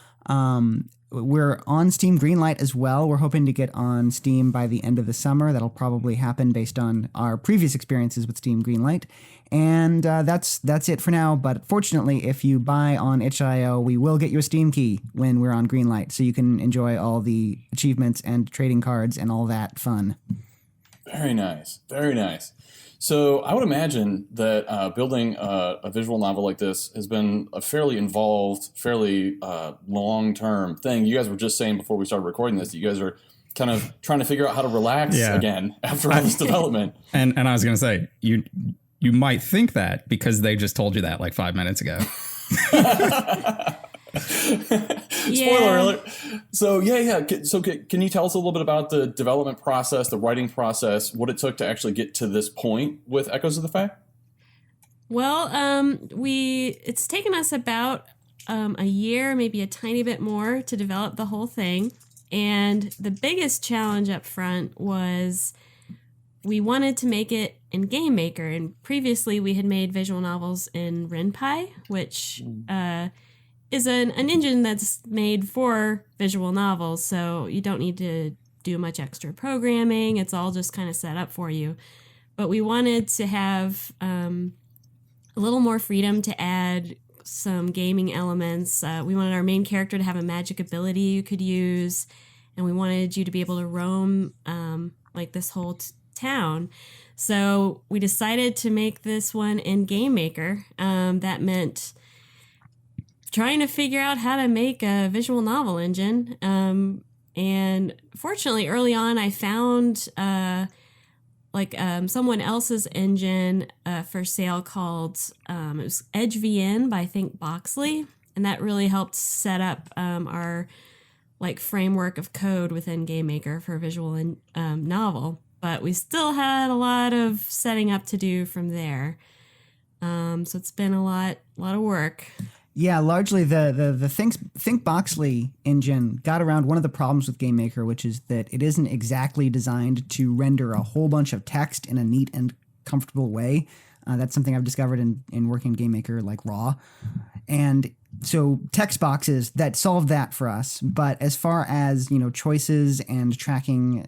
D: We're on Steam Greenlight as well. We're hoping to get on Steam by the end of the summer. That'll probably happen based on our previous experiences with Steam Greenlight. And that's it for now. But fortunately, if you buy on itch.io, we will get you a Steam key when we're on Greenlight, so you can enjoy all the achievements and trading cards and all that fun.
A: Very nice. Very nice. So I would imagine that building a visual novel like this has been a fairly involved, fairly long-term thing. You guys were just saying before we started recording this that you guys are kind of trying to figure out how to relax again after all this development.
B: And I was going to say, you might think that because they just told you that like 5 minutes ago.
A: Spoiler alert. So So can you tell us a little bit about the development process, the writing process, what it took to actually get to this point with Echoes of the Fae?
C: Well, it's taken us about a year, maybe a tiny bit more, to develop the whole thing. And the biggest challenge up front was we wanted to make it in Game Maker. And previously we had made visual novels in RenPy, which is an engine that's made for visual novels, so you don't need to do much extra programming. It's all just kind of set up for you. But we wanted to have a little more freedom to add some gaming elements. We wanted our main character to have a magic ability you could use, and we wanted you to be able to roam like this whole town. So we decided to make this one in Game Maker. That meant trying to figure out how to make a visual novel engine. And fortunately, early on, I found someone else's engine for sale called, it was EdgeVN by, I think, Boxley. And that really helped set up our framework of code within Game Maker for a visual novel. But we still had a lot of setting up to do from there. So it's been a lot of work.
D: Yeah, largely the Think Boxley engine got around one of the problems with Game Maker, which is that it isn't exactly designed to render a whole bunch of text in a neat and comfortable way. That's something I've discovered in working in Game Maker like raw. And so text boxes that solved that for us. But as far as, choices and tracking,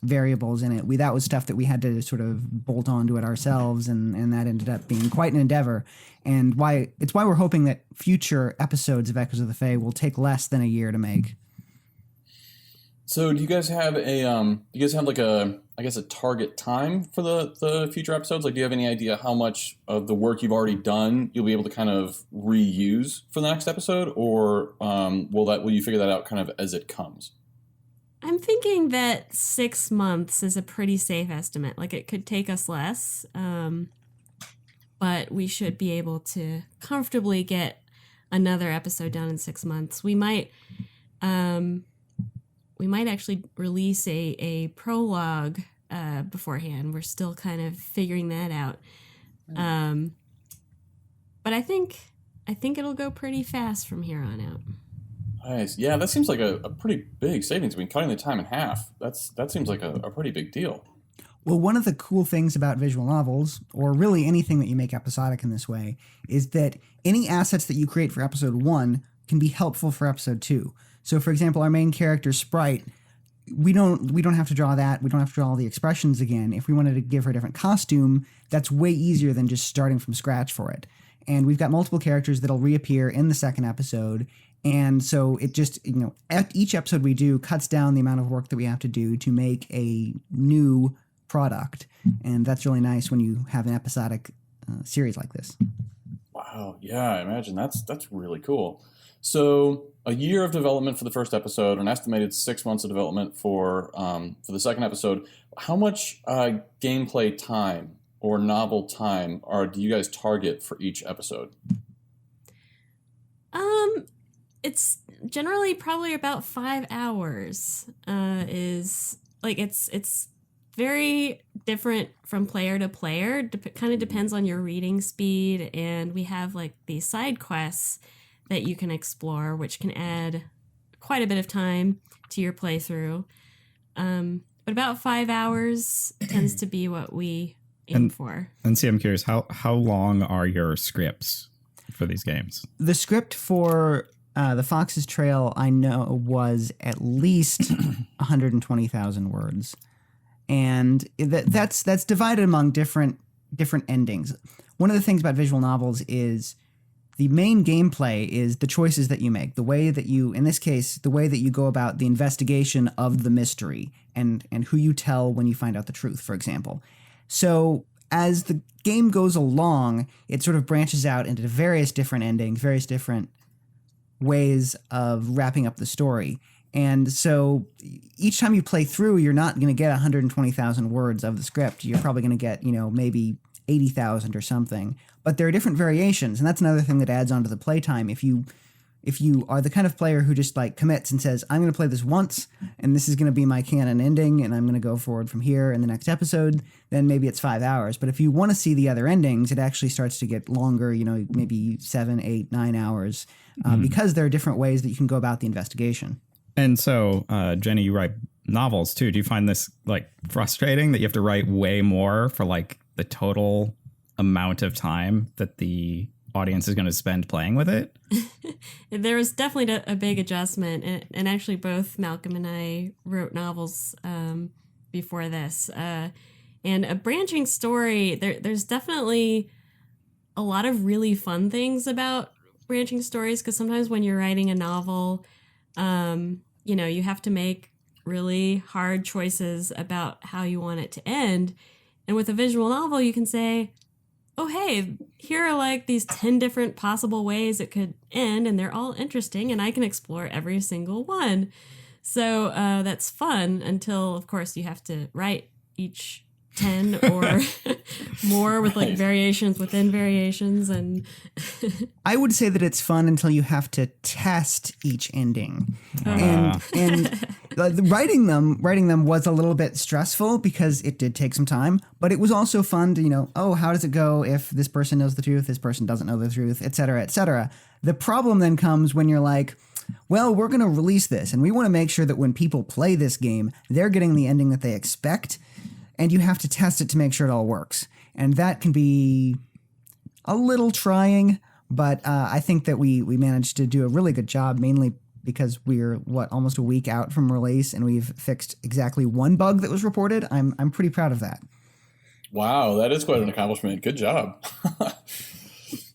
D: variables in it, that was stuff that we had to sort of bolt onto it ourselves. And that ended up being quite an endeavor. And why we're hoping that future episodes of Echoes of the Fae will take less than a year to make.
A: So do you guys have a target time for the future episodes? Like, do you have any idea how much of the work you've already done you'll be able to kind of reuse for the next episode, or will you figure that out kind of as it comes?
C: I'm thinking that 6 months is a pretty safe estimate. Like, it could take us less, but we should be able to comfortably get another episode done in 6 months. We might actually release a prologue beforehand. We're still kind of figuring that out. But I think it'll go pretty fast from here on out.
A: Nice. Yeah, that seems like a pretty big savings. I mean, cutting the time in half, that seems like a pretty big deal.
D: Well, one of the cool things about visual novels, or really anything that you make episodic in this way, is that any assets that you create for episode 1 can be helpful for episode 2. So, for example, our main character, Sprite, we don't have to draw that. We don't have to draw all the expressions again. If we wanted to give her a different costume, that's way easier than just starting from scratch for it. And we've got multiple characters that'll reappear in the second episode. And so it just, each episode we do cuts down the amount of work that we have to do to make a new product. And that's really nice when you have an episodic series like this.
A: Wow. Yeah, I imagine that's really cool. So a year of development for the first episode, an estimated 6 months of development for the second episode. How much gameplay time or novel time do you guys target for each episode?
C: It's generally probably about 5 hours. It's very different from player to player. Kind of depends on your reading speed, and we have like these side quests that you can explore, which can add quite a bit of time to your playthrough. But about 5 hours tends to be what we aim for.
B: And see, I'm curious, how long are your scripts for these games?
D: The script for The Fox's Trail, I know, was at least 120,000 words. And that's divided among different endings. One of the things about visual novels is the main gameplay is the choices that you make, the way that you, in this case, the way that you go about the investigation of the mystery and who you tell when you find out the truth, for example. So as the game goes along, it sort of branches out into various different endings, various different ways of wrapping up the story. And so each time you play through, you're not going to get 120,000 words of the script. You're probably going to get, maybe 80,000 or something. But there are different variations, and that's another thing that adds on to the playtime. If you are the kind of player who just like commits and says, I'm going to play this once, and this is going to be my canon ending, and I'm going to go forward from here in the next episode, then maybe it's 5 hours. But if you want to see the other endings, it actually starts to get longer, maybe 7, 8, 9 hours, because there are different ways that you can go about the investigation.
B: And so, Jenny, you write novels too. Do you find this like frustrating that you have to write way more for like the total amount of time that the audience is going to spend playing with it?
C: There was definitely a big adjustment, and actually both Malcolm and I wrote novels before this. And a branching story, there's definitely a lot of really fun things about branching stories, because sometimes when you're writing a novel, you have to make really hard choices about how you want it to end. And with a visual novel, you can say, oh, hey, here are like these 10 different possible ways it could end, and they're all interesting, and I can explore every single one. So that's fun until, of course, you have to write each 10 or more with like variations within variations. And
D: I would say that it's fun until you have to test each ending. And writing them was a little bit stressful because it did take some time, but it was also fun to, how does it go if this person knows the truth, this person doesn't know the truth, et cetera, et cetera. The problem then comes when you're like, well, we're going to release this, and we want to make sure that when people play this game, they're getting the ending that they expect. And you have to test it to make sure it all works. And that can be a little trying, but I think that we managed to do a really good job, mainly because we're, almost a week out from release, and we've fixed exactly one bug that was reported. I'm pretty proud of that.
A: Wow, that is quite an accomplishment. Good job.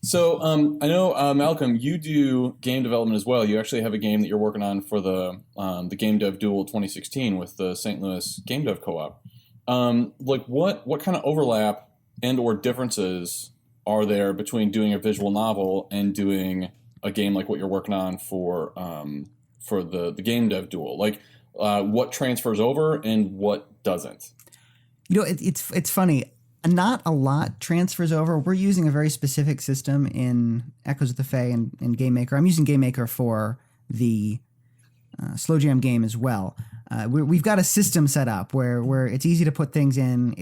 A: So I know, Malcolm, you do game development as well. You actually have a game that you're working on for the Game Dev Duel 2016 with the St. Louis Game Dev Co-op. What kind of overlap and or differences are there between doing a visual novel and doing a game like what you're working on for the Game Dev Duel? What transfers over and what doesn't?
D: It's funny. Not a lot transfers over. We're using a very specific system in Echoes of the Fae and GameMaker. I'm using GameMaker for the Slow Jam game as well. We've got a system set up where it's easy to put things in.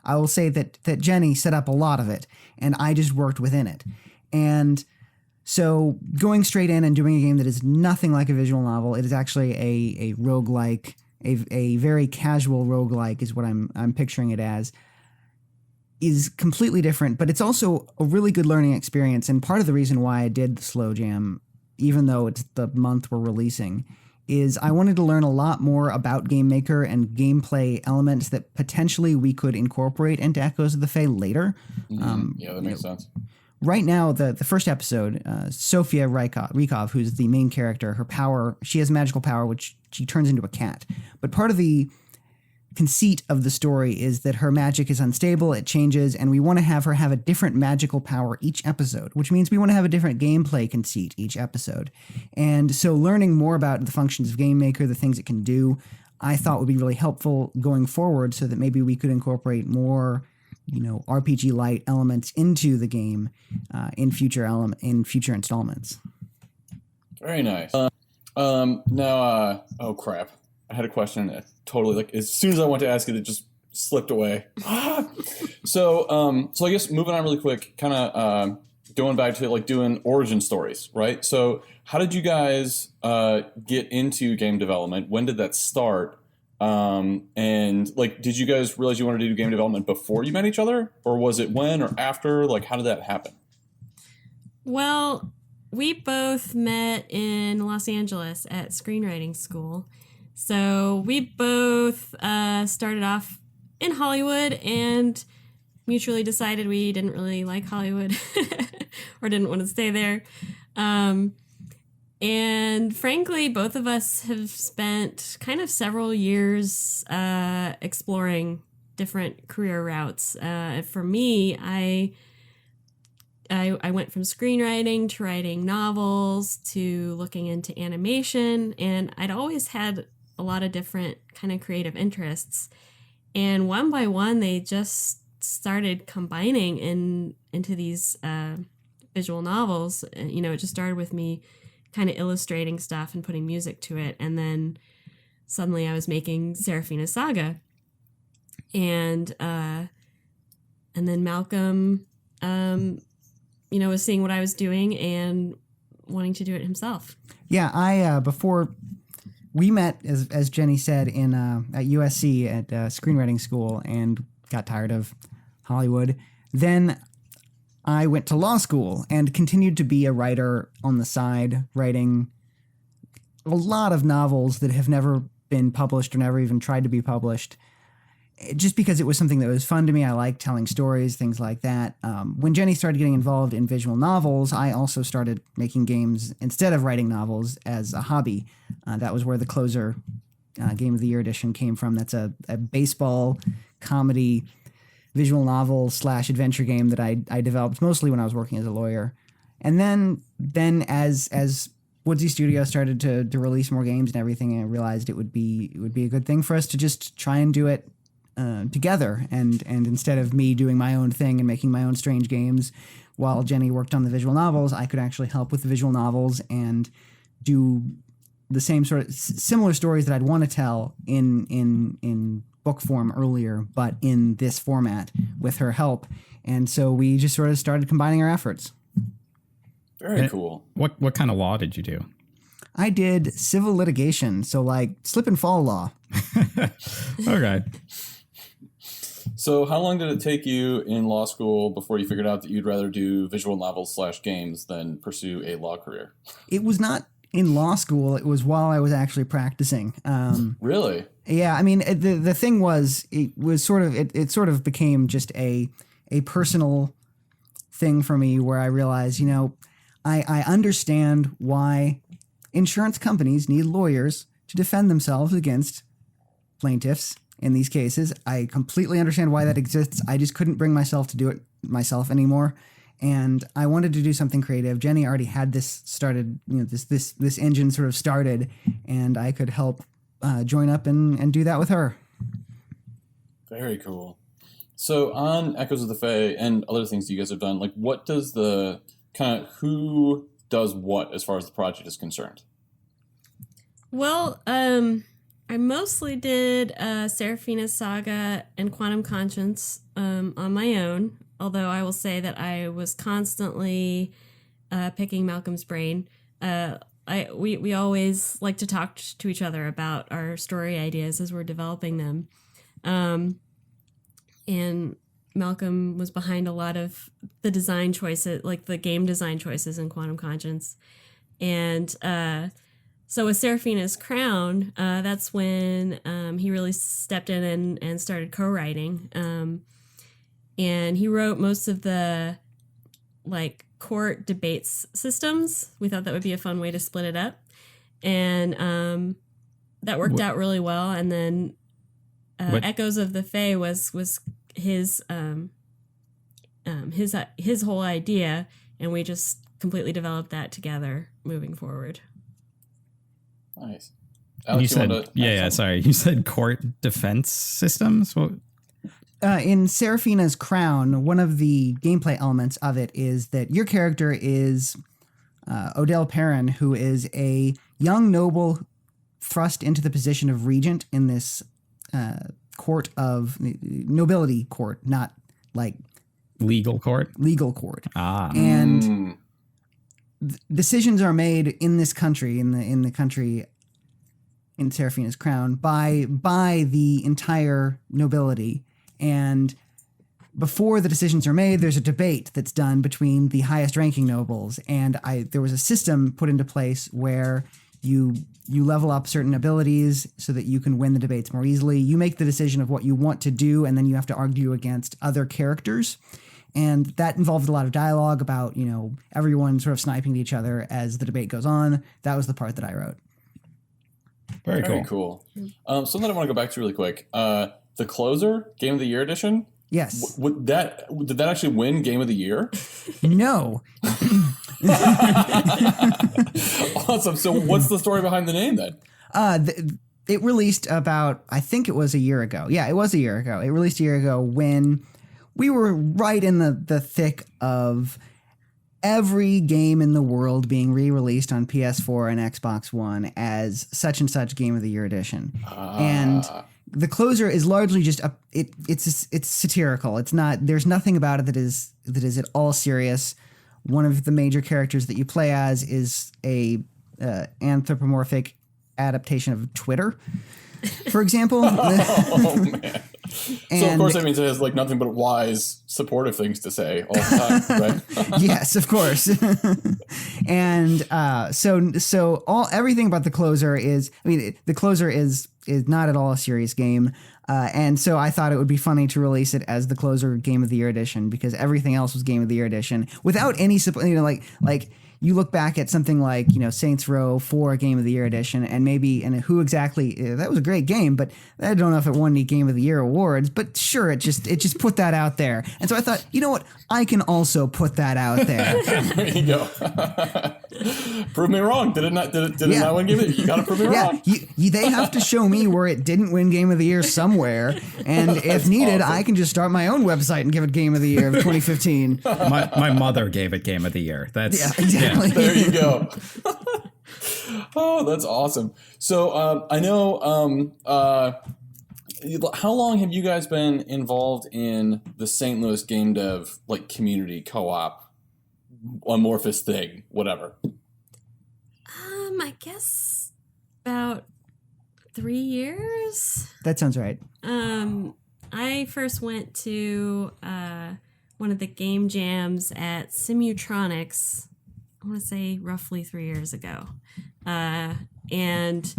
D: I will say that Jenny set up a lot of it, and I just worked within it. And so going straight in and doing a game that is nothing like a visual novel, it is actually a roguelike a very casual roguelike is what I'm picturing it as, is completely different, but it's also a really good learning experience. And part of the reason why I did the Slow Jam, even though it's the month we're releasing, is I wanted to learn a lot more about Game Maker and gameplay elements that potentially we could incorporate into Echoes of the Fae later.
A: Yeah, that makes sense.
D: Right now, the first episode, Sofia Rykov, who's the main character, her power, she has magical power, which she turns into a cat. But part of the conceit of the story is that her magic is unstable, it changes, and we want to have her have a different magical power each episode, which means we want to have a different gameplay conceit each episode. And so learning more about the functions of Game Maker, the things it can do, I thought would be really helpful going forward so that maybe we could incorporate more RPG light elements into the game in future installments.
A: Very nice. Now, oh crap! I had a question that totally, like, as soon as I went to ask it, it just slipped away. So I guess moving on really quick, kind of going back to like doing origin stories, right? So how did you guys get into game development? When did that start? And like, did you guys realize you wanted to do game development before you met each other, or was it when or after? Like, how did that happen?
C: Well, we both met in Los Angeles at screenwriting school. So we both started off in Hollywood and mutually decided we didn't really like Hollywood or didn't want to stay there. And frankly, both of us have spent kind of several years exploring different career routes. For me, I went from screenwriting to writing novels to looking into animation, and I'd always had a lot of different kind of creative interests. And one by one, they just started combining into these visual novels. It just started with me kind of illustrating stuff and putting music to it. And then suddenly I was making Seraphina Saga. And then Malcolm, was seeing what I was doing and wanting to do it himself.
D: Yeah, I before we met, as Jenny said, in at USC at screenwriting school and got tired of Hollywood. Then I went to law school and continued to be a writer on the side, writing a lot of novels that have never been published or never even tried to be published, just because it was something that was fun to me. I like telling stories, things like that. When Jenny started getting involved in visual novels, I also started making games instead of writing novels as a hobby. That was where the Closer Game of the Year edition came from. That's a baseball comedy visual novel / adventure game that I developed mostly when I was working as a lawyer. And then as Woodsy Studio started to release more games and everything, I realized it would be a good thing for us to just try and do it together, and instead of me doing my own thing and making my own strange games while Jenny worked on the visual novels, I could actually help with the visual novels and do the same sort of similar stories that I'd want to tell in book form earlier, but in this format with her help. And so we just sort of started combining our efforts.
A: Very cool.
B: What kind of law did you do?
D: I did civil litigation, so like slip and fall law.
B: Okay.
A: So how long did it take you in law school before you figured out that you'd rather do visual novels / games than pursue a law career?
D: It was not in law school. It was while I was actually practicing.
A: Really?
D: Yeah. I mean, the thing was, it sort of became just a personal thing for me where I realized, I understand why insurance companies need lawyers to defend themselves against plaintiffs. In these cases, I completely understand why that exists. I just couldn't bring myself to do it myself anymore, and I wanted to do something creative. Jenny already had this started, this engine sort of started, and I could help join up and do that with her.
A: Very cool. So on Echoes of the Fae and other things you guys have done, like what does the kind of who does what as far as the project is concerned?
C: Well, I mostly did Seraphina Saga and Quantum Conscience on my own, although I will say that I was constantly picking Malcolm's brain. A we always like to talk to each other about our story ideas as we're developing them. And Malcolm was behind a lot of the design choices, like the game design choices in Quantum Conscience. And so with Seraphina's Crown, that's when he really stepped in and started co-writing. And he wrote most of the like court debates systems. We thought that would be a fun way to split it up. And that worked out really well. And then Echoes of the Fae was his whole idea, and we just completely developed that together moving forward.
E: Nice. Alex,
B: sorry. You said court defense systems? What?
D: In Seraphina's Crown, one of the gameplay elements of it is that your character is Odell Perrin, who is a young noble thrust into the position of regent in this court of nobility court, not like
B: legal court.
D: And decisions are made in this country, in the country in Seraphina's Crown by the entire nobility. And before the decisions are made, there's a debate that's done between the highest ranking nobles. And there was a system put into place where you level up certain abilities so that you can win the debates more easily. You make the decision of what you want to do, and then you have to argue against other characters. And that involved a lot of dialogue about, everyone sort of sniping at each other as the debate goes on. That was the part that I wrote.
E: Very cool. Something I want to go back to really quick. The Closer, Game of the Year edition.
D: Yes.
E: Did that actually win Game of the Year?
D: No.
E: Awesome. So what's the story behind the name then?
D: It released about, I think it was a year ago. Yeah, it was a year ago. It released a year ago when we were right in the thick of every game in the world being re-released on PS4 and Xbox One as such and such Game of the Year edition. And The Closer is largely just it's satirical. It's not. There's nothing about it that is at all serious. One of the major characters that you play as is a anthropomorphic adaptation of Twitter, for example.
E: Oh man! So of course that means it has like nothing but wise, supportive things to say all the time, right?
D: Yes, of course. And so everything about The Closer is. I mean, The Closer is not at all a serious game. And so I thought it would be funny to release it as The Closer Game of the Year edition, because everything else was Game of the Year edition without any, like you look back at something like, Saints Row 4 Game of the Year edition and who exactly, that was a great game, but I don't know if it won any Game of the Year awards, but sure, it just put that out there. And so I thought, you know what? I can also put that out there.
E: There you go. Prove me wrong. Did it not win Game of the Year? You got to prove me wrong.
D: They have to show me where it didn't win Game of the Year somewhere. And if needed, awesome. I can just start my own website and give it Game of the Year of 2015.
B: My mother gave it Game of the Year. That's
D: exactly.
E: Yeah, there you go. Oh, that's awesome. So I know. How long have you guys been involved in the St. Louis game dev community co-op, amorphous thing, whatever?
C: I guess about 3 years.
D: That sounds right.
C: I first went to one of the game jams at Simutronics, I want to say roughly 3 years ago. And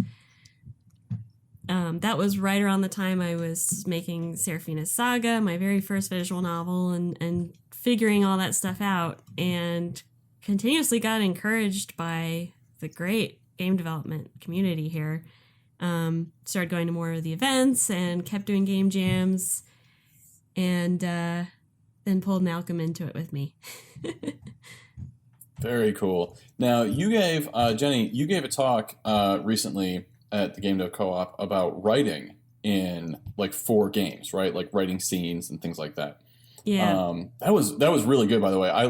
C: that was right around the time I was making Seraphina's Saga, my very first visual novel, and figuring all that stuff out, and continuously got encouraged by the great game development community here. Started going to more of the events and kept doing game jams, and then pulled Malcolm into it with me.
E: Very cool. Now, you gave, Jenny, a talk recently at the Game Dev Co-op about writing in 4 games, right? Like writing scenes and things like that.
C: Yeah.
E: That was really good, by the way. I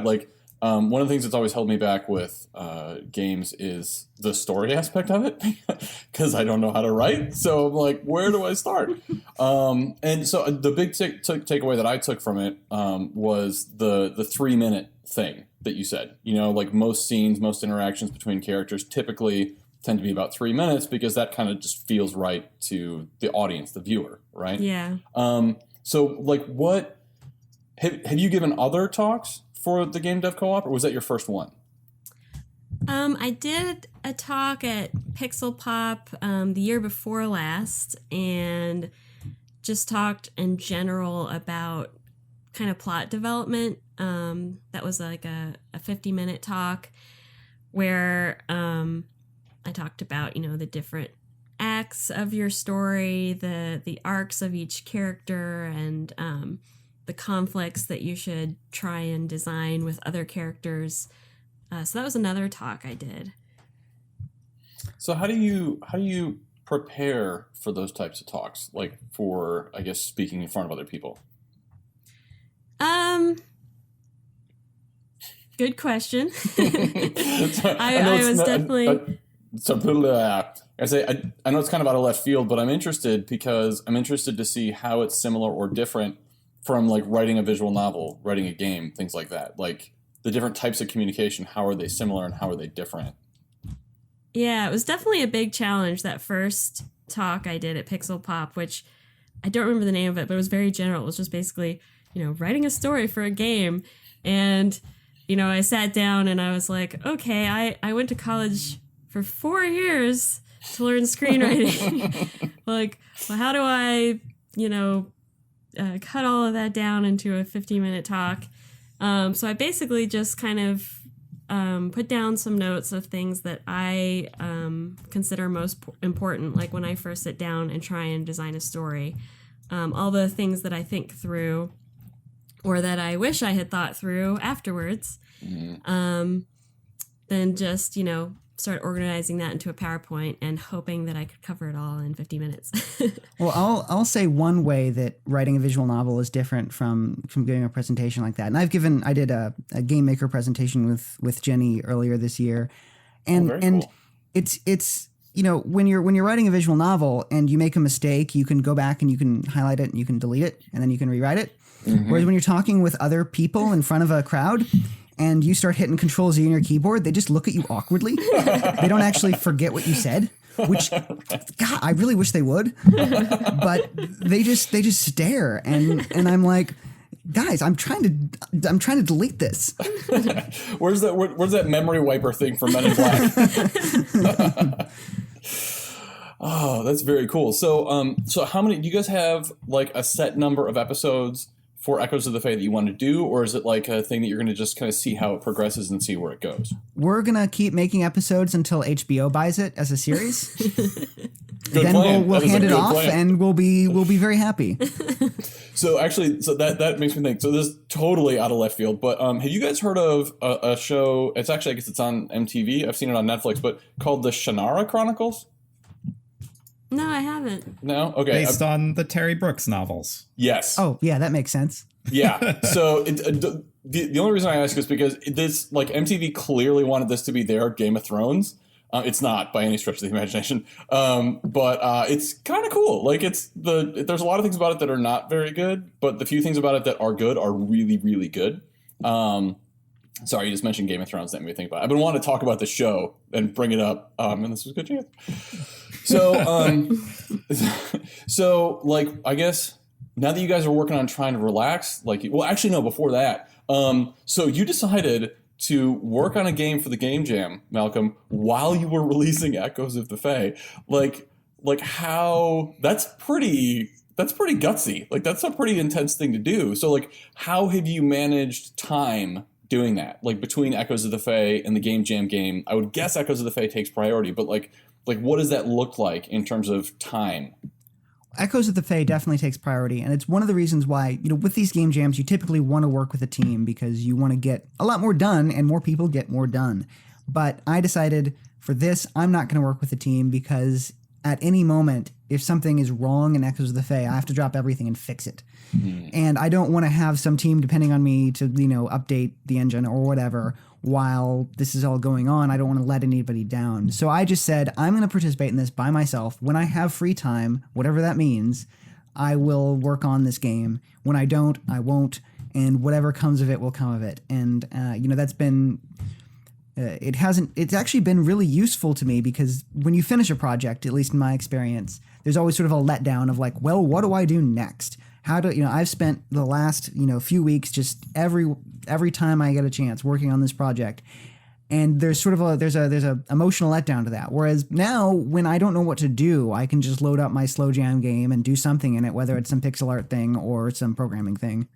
E: one of the things that's always held me back with games is the story aspect of it, because I don't know how to write. So I'm like, where do I start? And so the big takeaway that I took from it was the 3-minute thing that you said. You know, like most scenes, most interactions between characters typically tend to be about 3 minutes because that kind of just feels right to the audience, the viewer, right?
C: Yeah.
E: So, like, what have you given other talks for the Game Dev Co-op, or was that your first one?
C: I did a talk at Pixel Pop the year before last, and just talked in general about kind of plot development. That was like a 50-minute talk where I talked about, you know, the different acts of your story, the arcs of each character, and the conflicts that you should try and design with other characters. So that was another talk I did.
E: So how do you prepare for those types of talks, like for, I guess, speaking in front of other people?
C: Good question.
E: I
C: was definitely.
E: I know it's kind of out of left field, but I'm interested because I'm interested to see how it's similar or different from like writing a visual novel, writing a game, things like that. Like the different types of communication, how are they similar and how are they different?
C: Yeah, it was definitely a big challenge, that first talk I did at Pixel Pop, which I don't remember the name of it, but it was very general. It was just basically, you know, writing a story for a game. And, you know, I sat down and I was like, okay, I went to college for 4 years to learn screenwriting. Like, well, how do I, you know, cut all of that down into a 50-minute talk? So I basically just kind of put down some notes of things that I consider most important, like when I first sit down and try and design a story. All the things that I think through or that I wish I had thought through afterwards. Mm-hmm. Then just, you know, start organizing that into a PowerPoint and hoping that I could cover it all in 50 minutes.
D: Well, I'll say one way that writing a visual novel is different from giving a presentation like that. And I did a game maker presentation with Jenny earlier this year. And
E: cool.
D: it's you know, when you're writing a visual novel and you make a mistake, you can go back and you can highlight it and you can delete it and then you can rewrite it. Mm-hmm. Whereas when you're talking with other people in front of a crowd and you start hitting Control-Z on your keyboard, they just look at you awkwardly. They don't actually forget what you said, which, God, I really wish they would. But they just stare, and I'm like, guys, I'm trying to delete this.
E: Where's that memory wiper thing from Men in Black? Oh, that's very cool. So how many do you guys have, like a set number of episodes for Echoes of the Fae that you want to do, or is it like a thing that you're going to just kind of see how it progresses and see where it goes?
D: We're going to keep making episodes until HBO buys it as a series.
E: Then
D: plan. we'll hand it off and we'll be very happy.
E: So actually, that makes me think. So this is totally out of left field, but have you guys heard of a show? It's actually, I guess it's on MTV. I've seen it on Netflix, but called the Shannara Chronicles.
C: No, I haven't.
E: No? Okay.
B: Based on the Terry Brooks novels.
E: Yes.
D: Oh, yeah, that makes sense.
E: Yeah. So the only reason I ask is because this, like, MTV clearly wanted this to be their Game of Thrones. It's not by any stretch of the imagination. But it's kind of cool. Like, there's a lot of things about it that are not very good, but the few things about it that are good are really, really good. Sorry, you just mentioned Game of Thrones. That made me think about it. I've been wanting to talk about the show and bring it up, and this was a good chance. So, like, I guess now that you guys are working on trying to relax, like, well, actually, no, before that, so you decided to work on a game for the Game Jam, Malcolm, while you were releasing Echoes of the Fae. Like how that's pretty gutsy. Like, that's a pretty intense thing to do. So, like, how have you managed time doing that? Like, between Echoes of the Fae and the Game Jam game, I would guess Echoes of the Fae takes priority, but like what does that look like in terms of time?
D: Echoes of the Fae definitely takes priority, and it's one of the reasons why, you know, with these game jams, you typically want to work with a team because you want to get a lot more done and more people get more done. But I decided for this, I'm not going to work with a team because at any moment, if something is wrong in Echoes of the Fae, I have to drop everything and fix it. Mm. And I don't want to have some team depending on me to, you know, update the engine or whatever while this is all going on. I don't want to let anybody down. So I just said, I'm going to participate in this by myself. When I have free time, whatever that means, I will work on this game. When I don't, I won't. and whatever comes of it will come of it. And that's been it's actually been really useful to me, because when you finish a project, at least in my experience, there's always sort of a letdown of like, well, what do I do next? How do I've spent the last few weeks just every time I get a chance working on this project, and there's sort of there's a emotional letdown to that. Whereas now, when I don't know what to do, I can just load up my slow jam game and do something in it, whether it's some pixel art thing or some programming thing.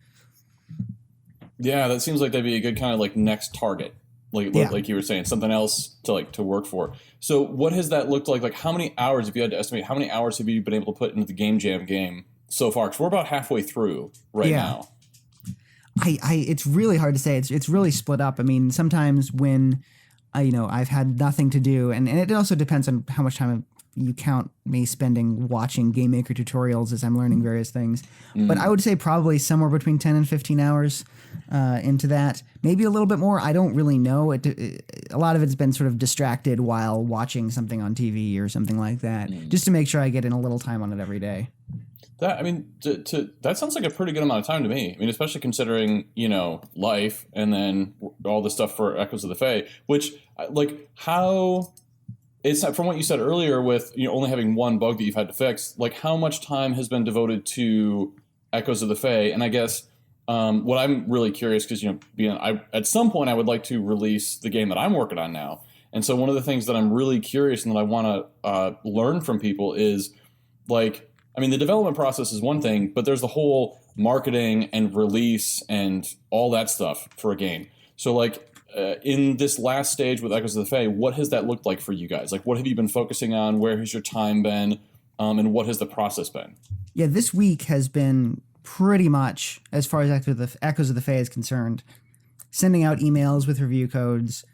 E: Yeah, that seems like that'd be a good kind of like next target. Like you were saying, something else to work for. So what has that looked like? Like, how many hours, if you had to estimate, how many hours have you been able to put into the Game Jam game so far? Because we're about halfway through now.
D: It's really hard to say. It's really split up. I mean, sometimes when I've had nothing to do, and it also depends on how much time you count me spending watching Game Maker tutorials as I'm learning various things. But I would say probably somewhere between 10 and 15 hours into that. Maybe a little bit more. I don't really know. A lot of it's been sort of distracted while watching something on TV or something like that, just to make sure I get in a little time on it every day.
E: That sounds like a pretty good amount of time to me. I mean, especially considering, life and then all the stuff for Echoes of the Fae, which it's from what you said earlier with only having one bug that you've had to fix, like how much time has been devoted to Echoes of the Fae? And I guess what I'm really curious, because at some point I would like to release the game that I'm working on now. And so one of the things that I'm really curious and that I want to learn from people is the development process is one thing, but there's the whole marketing and release and all that stuff for a game. So in this last stage with Echoes of the Fae, what has that looked like for you guys? Like, what have you been focusing on? Where has your time been? And what has the process been? Yeah,
D: this week has been pretty much, as far as Echoes of the Fae is concerned, sending out emails with review codes,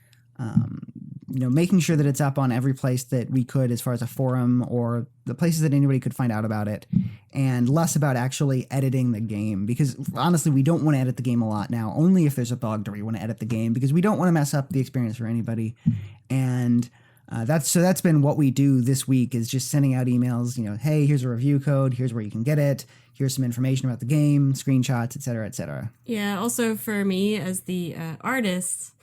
D: making sure that it's up on every place that we could as far as a forum or the places that anybody could find out about it, and less about actually editing the game, because honestly, we don't want to edit the game a lot now. Only if there's a bug do we want to edit the game, because we don't want to mess up the experience for anybody. And that's been what we do this week, is just sending out emails, hey, here's a review code, here's where you can get it, here's some information about the game, screenshots, et cetera, et cetera.
C: Yeah, also for me as the artist,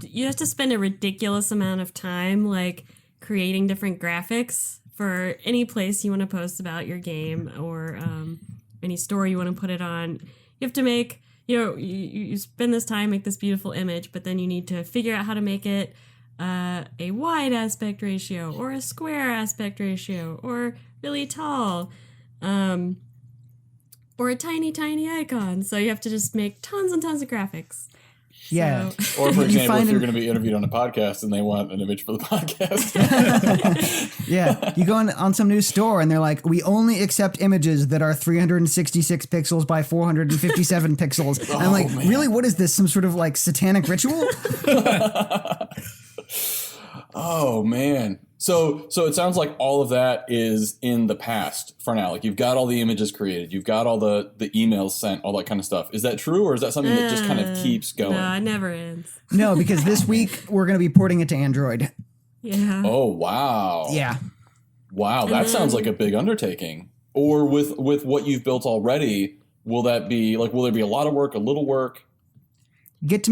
C: you have to spend a ridiculous amount of time creating different graphics for any place you want to post about your game, or any store you want to put it on. You have to make, you spend this time, make this beautiful image, but then you need to figure out how to make it a wide aspect ratio or a square aspect ratio or really tall, or a tiny, tiny icon. So you have to just make tons and tons of graphics.
D: Yeah.
C: So.
E: Or, for example, if you're going to be interviewed on a podcast and they want an image for the podcast.
D: Yeah. You go on some new store and they're like, we only accept images that are 366 pixels by 457 pixels. And I'm like, man. Really? What is this? Some sort of satanic ritual?
E: Oh, man. So it sounds like all of that is in the past for now. You've got all the images created. You've got all the emails sent, all that kind of stuff. Is that true, or is that something that just kind of keeps going?
C: No, it never ends.
D: No, because this week we're going to be porting it to Android.
C: Yeah.
E: Oh, wow.
D: Yeah.
E: Wow, that sounds like a big undertaking. Or with what you've built already, will that be, will there be a lot of work, a little work?
D: Get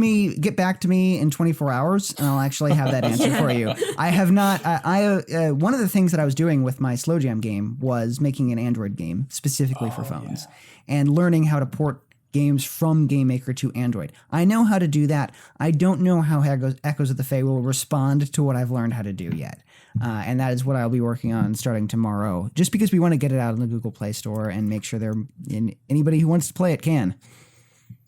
D: back to me in 24 hours, and I'll actually have that answer for you. I have not. One of the things that I was doing with my Slow Jam game was making an Android game specifically for phones, and learning how to port games from Game Maker to Android. I know how to do that. I don't know how Echoes of the Fae will respond to what I've learned how to do yet. And that is what I'll be working on starting tomorrow, just because we want to get it out in the Google Play Store and make sure anybody who wants to play it can.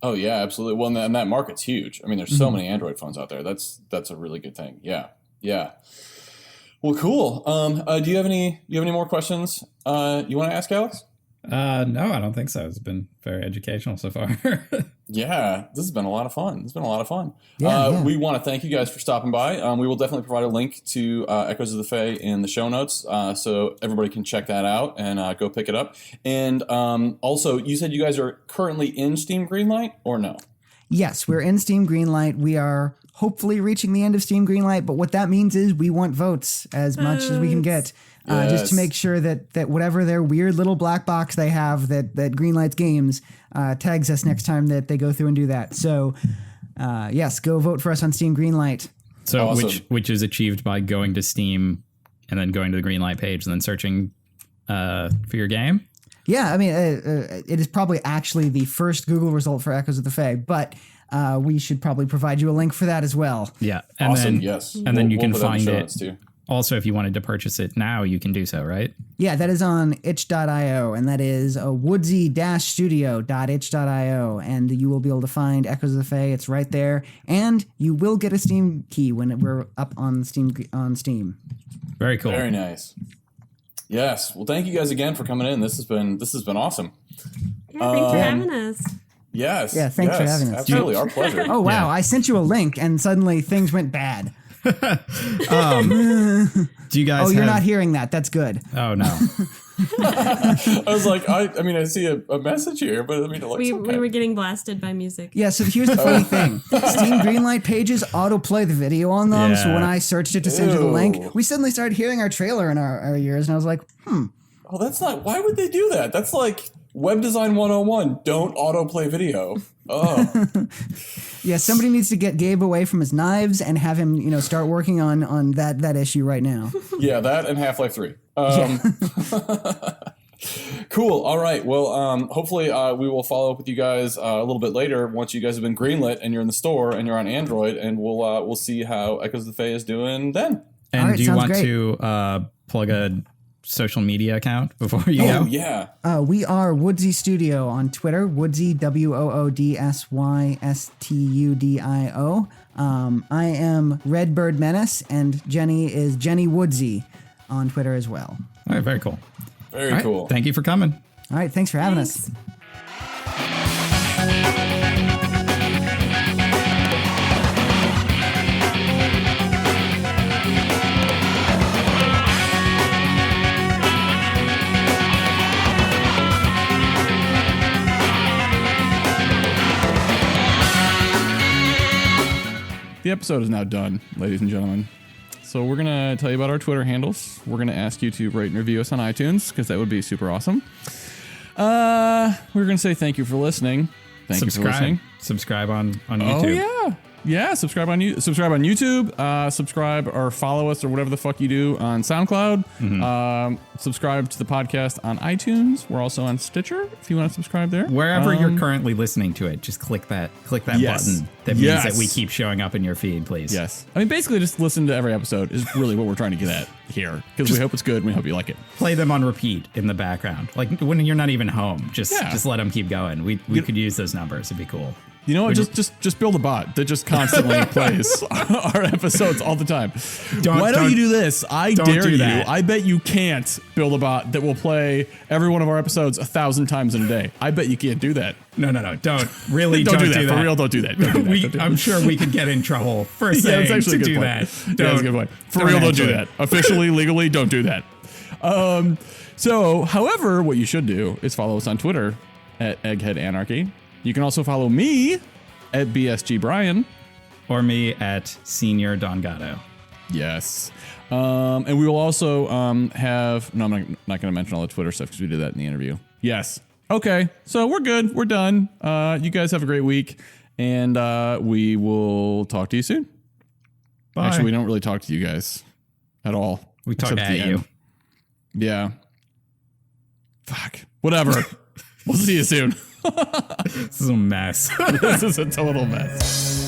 E: Oh, yeah, absolutely. Well, and that market's huge. I mean, there's so many Android phones out there. That's a really good thing. Yeah. Yeah. Well, cool. Do you have any more questions you want to ask, Alex?
B: No, I don't think so. It's been very educational so far.
E: Yeah, this has been a lot of fun.
D: Yeah.
E: We want to thank you guys for stopping by. We will definitely provide a link to Echoes of the Fae in the show notes, so everybody can check that out and go pick it up. And also, you said you guys are currently in Steam Greenlight, or no?
D: Yes, we're in Steam Greenlight. We are hopefully reaching the end of Steam Greenlight, but what that means is we want votes as much as we can get. just to make sure that whatever their weird little black box they have that Greenlight's games tags us next time that they go through and do that. So yes, go vote for us on Steam Greenlight.
B: So
E: Awesome.
B: which is achieved by going to Steam and then going to the Greenlight page and then searching for your game.
D: Yeah, I mean, it is probably actually the first Google result for Echoes of the Fae, but we should probably provide you a link for that as well.
B: Yeah. And
E: Awesome.
B: then,
E: Yes.
B: And then you can
E: put that in
B: find
E: the show
B: it.
E: notes too.
B: Also, if you wanted to purchase it now, you can do so, right?
D: Yeah, that is on itch.io, and that is woodsy-studio.itch.io, and you will be able to find Echoes of the Fae. It's right there, and you will get a Steam key when we're up on Steam.
B: Very cool.
E: Very nice. Yes. Well, thank you guys again for coming in. This has been awesome.
C: Yeah, thanks for having us.
E: Yes.
D: Yeah, thanks for having us.
E: Absolutely, our pleasure.
D: Oh wow!
B: Yeah.
D: I sent you a link, and suddenly things went bad.
B: Do you guys?
D: Oh, you're
B: have-
D: not hearing that. That's good.
B: Oh no.
E: I was like, I mean, I see a message here, but I mean, it looks
C: We
E: okay.
C: were getting blasted by music.
D: Yeah, so here's the funny thing. Steam Greenlight pages autoplay the video on them, so
B: Yeah.
D: when I searched it to send you the
E: Ew.
D: link, we suddenly started hearing our trailer in our ears, and I was like,
E: Oh, that's not. Why would they do that? That's like web design 101. Don't autoplay video. Oh,
D: yeah, somebody needs to get Gabe away from his knives and have him, start working on that issue right now.
E: yeah, that and Half-Life 3. Cool. All right. Well, hopefully we will follow up with you guys a little bit later once you guys have been greenlit and you're in the store and you're on Android, and we'll see how Echoes of the Fae is doing then.
B: And
D: All right,
B: do you
D: sounds
B: want
D: great.
B: to plug a social media account before you
E: Oh
B: go?
E: yeah.
D: We are Woodsy Studio on Twitter, Woodsy, WOODSYSTUDIO. I am Redbird Menace, and Jenny is Jenny Woodsy on Twitter as well.
B: All right, very cool.
E: Very
B: All right,
E: cool.
B: Thank you for coming.
D: All right, thanks for having us.
C: Thanks.
A: The episode is now done, ladies and gentlemen. So we're going to tell you about our Twitter handles. We're going to ask you to rate and review us on iTunes, because that would be super awesome. We're going to say thank you for listening. Thank you for listening.
B: Subscribe on
A: Oh,
B: YouTube.
A: yeah. Yeah, subscribe on YouTube, subscribe or follow us or whatever the fuck you do on SoundCloud. Subscribe to the podcast on iTunes. We're also on Stitcher if you want to subscribe there.
B: Wherever you're currently listening to it, just click that
A: Yes.
B: button that means
A: Yes.
B: that we keep showing up in your feed, please.
A: Yes. I mean, basically just listen to every episode is really what we're trying to get at here, because we hope it's good and we hope you like it.
B: Play them on repeat in the background. Like when you're not even home, just let them keep going. We could use those numbers. It'd be cool.
A: You know what? Just build a bot that just constantly plays our episodes all the time. Why don't you do this? I
B: don't
A: dare
B: do
A: you.
B: that.
A: I bet you can't build a bot that will play every one of our episodes 1,000 times in a day. I bet you can't do that.
B: No. Don't. Really
A: Don't do that. For real, don't do that. Don't do that.
B: We,
A: Don't do that.
B: I'm sure we could get in trouble for saying
A: that's actually
B: to
A: a good
B: do
A: point.
B: that.
A: Yeah, that's a good point. For real, don't do that. Officially, legally, don't do that. So, however, what you should do is follow us on Twitter at Egghead Anarchy. You can also follow me at BSG Bryan.
B: Or me at Senior Don Gatto.
A: Yes. And we will also have... No, I'm not going to mention all the Twitter stuff because we did that in the interview. Yes. Okay. So we're good. We're done. You guys have a great week. And we will talk to you soon.
B: Bye.
A: Actually, we don't really talk to you guys at all.
B: We talk
A: except
B: at
A: the
B: you.
A: end. Yeah. Fuck. Whatever. We'll see you soon.
B: This is a mess.
A: This is a total mess.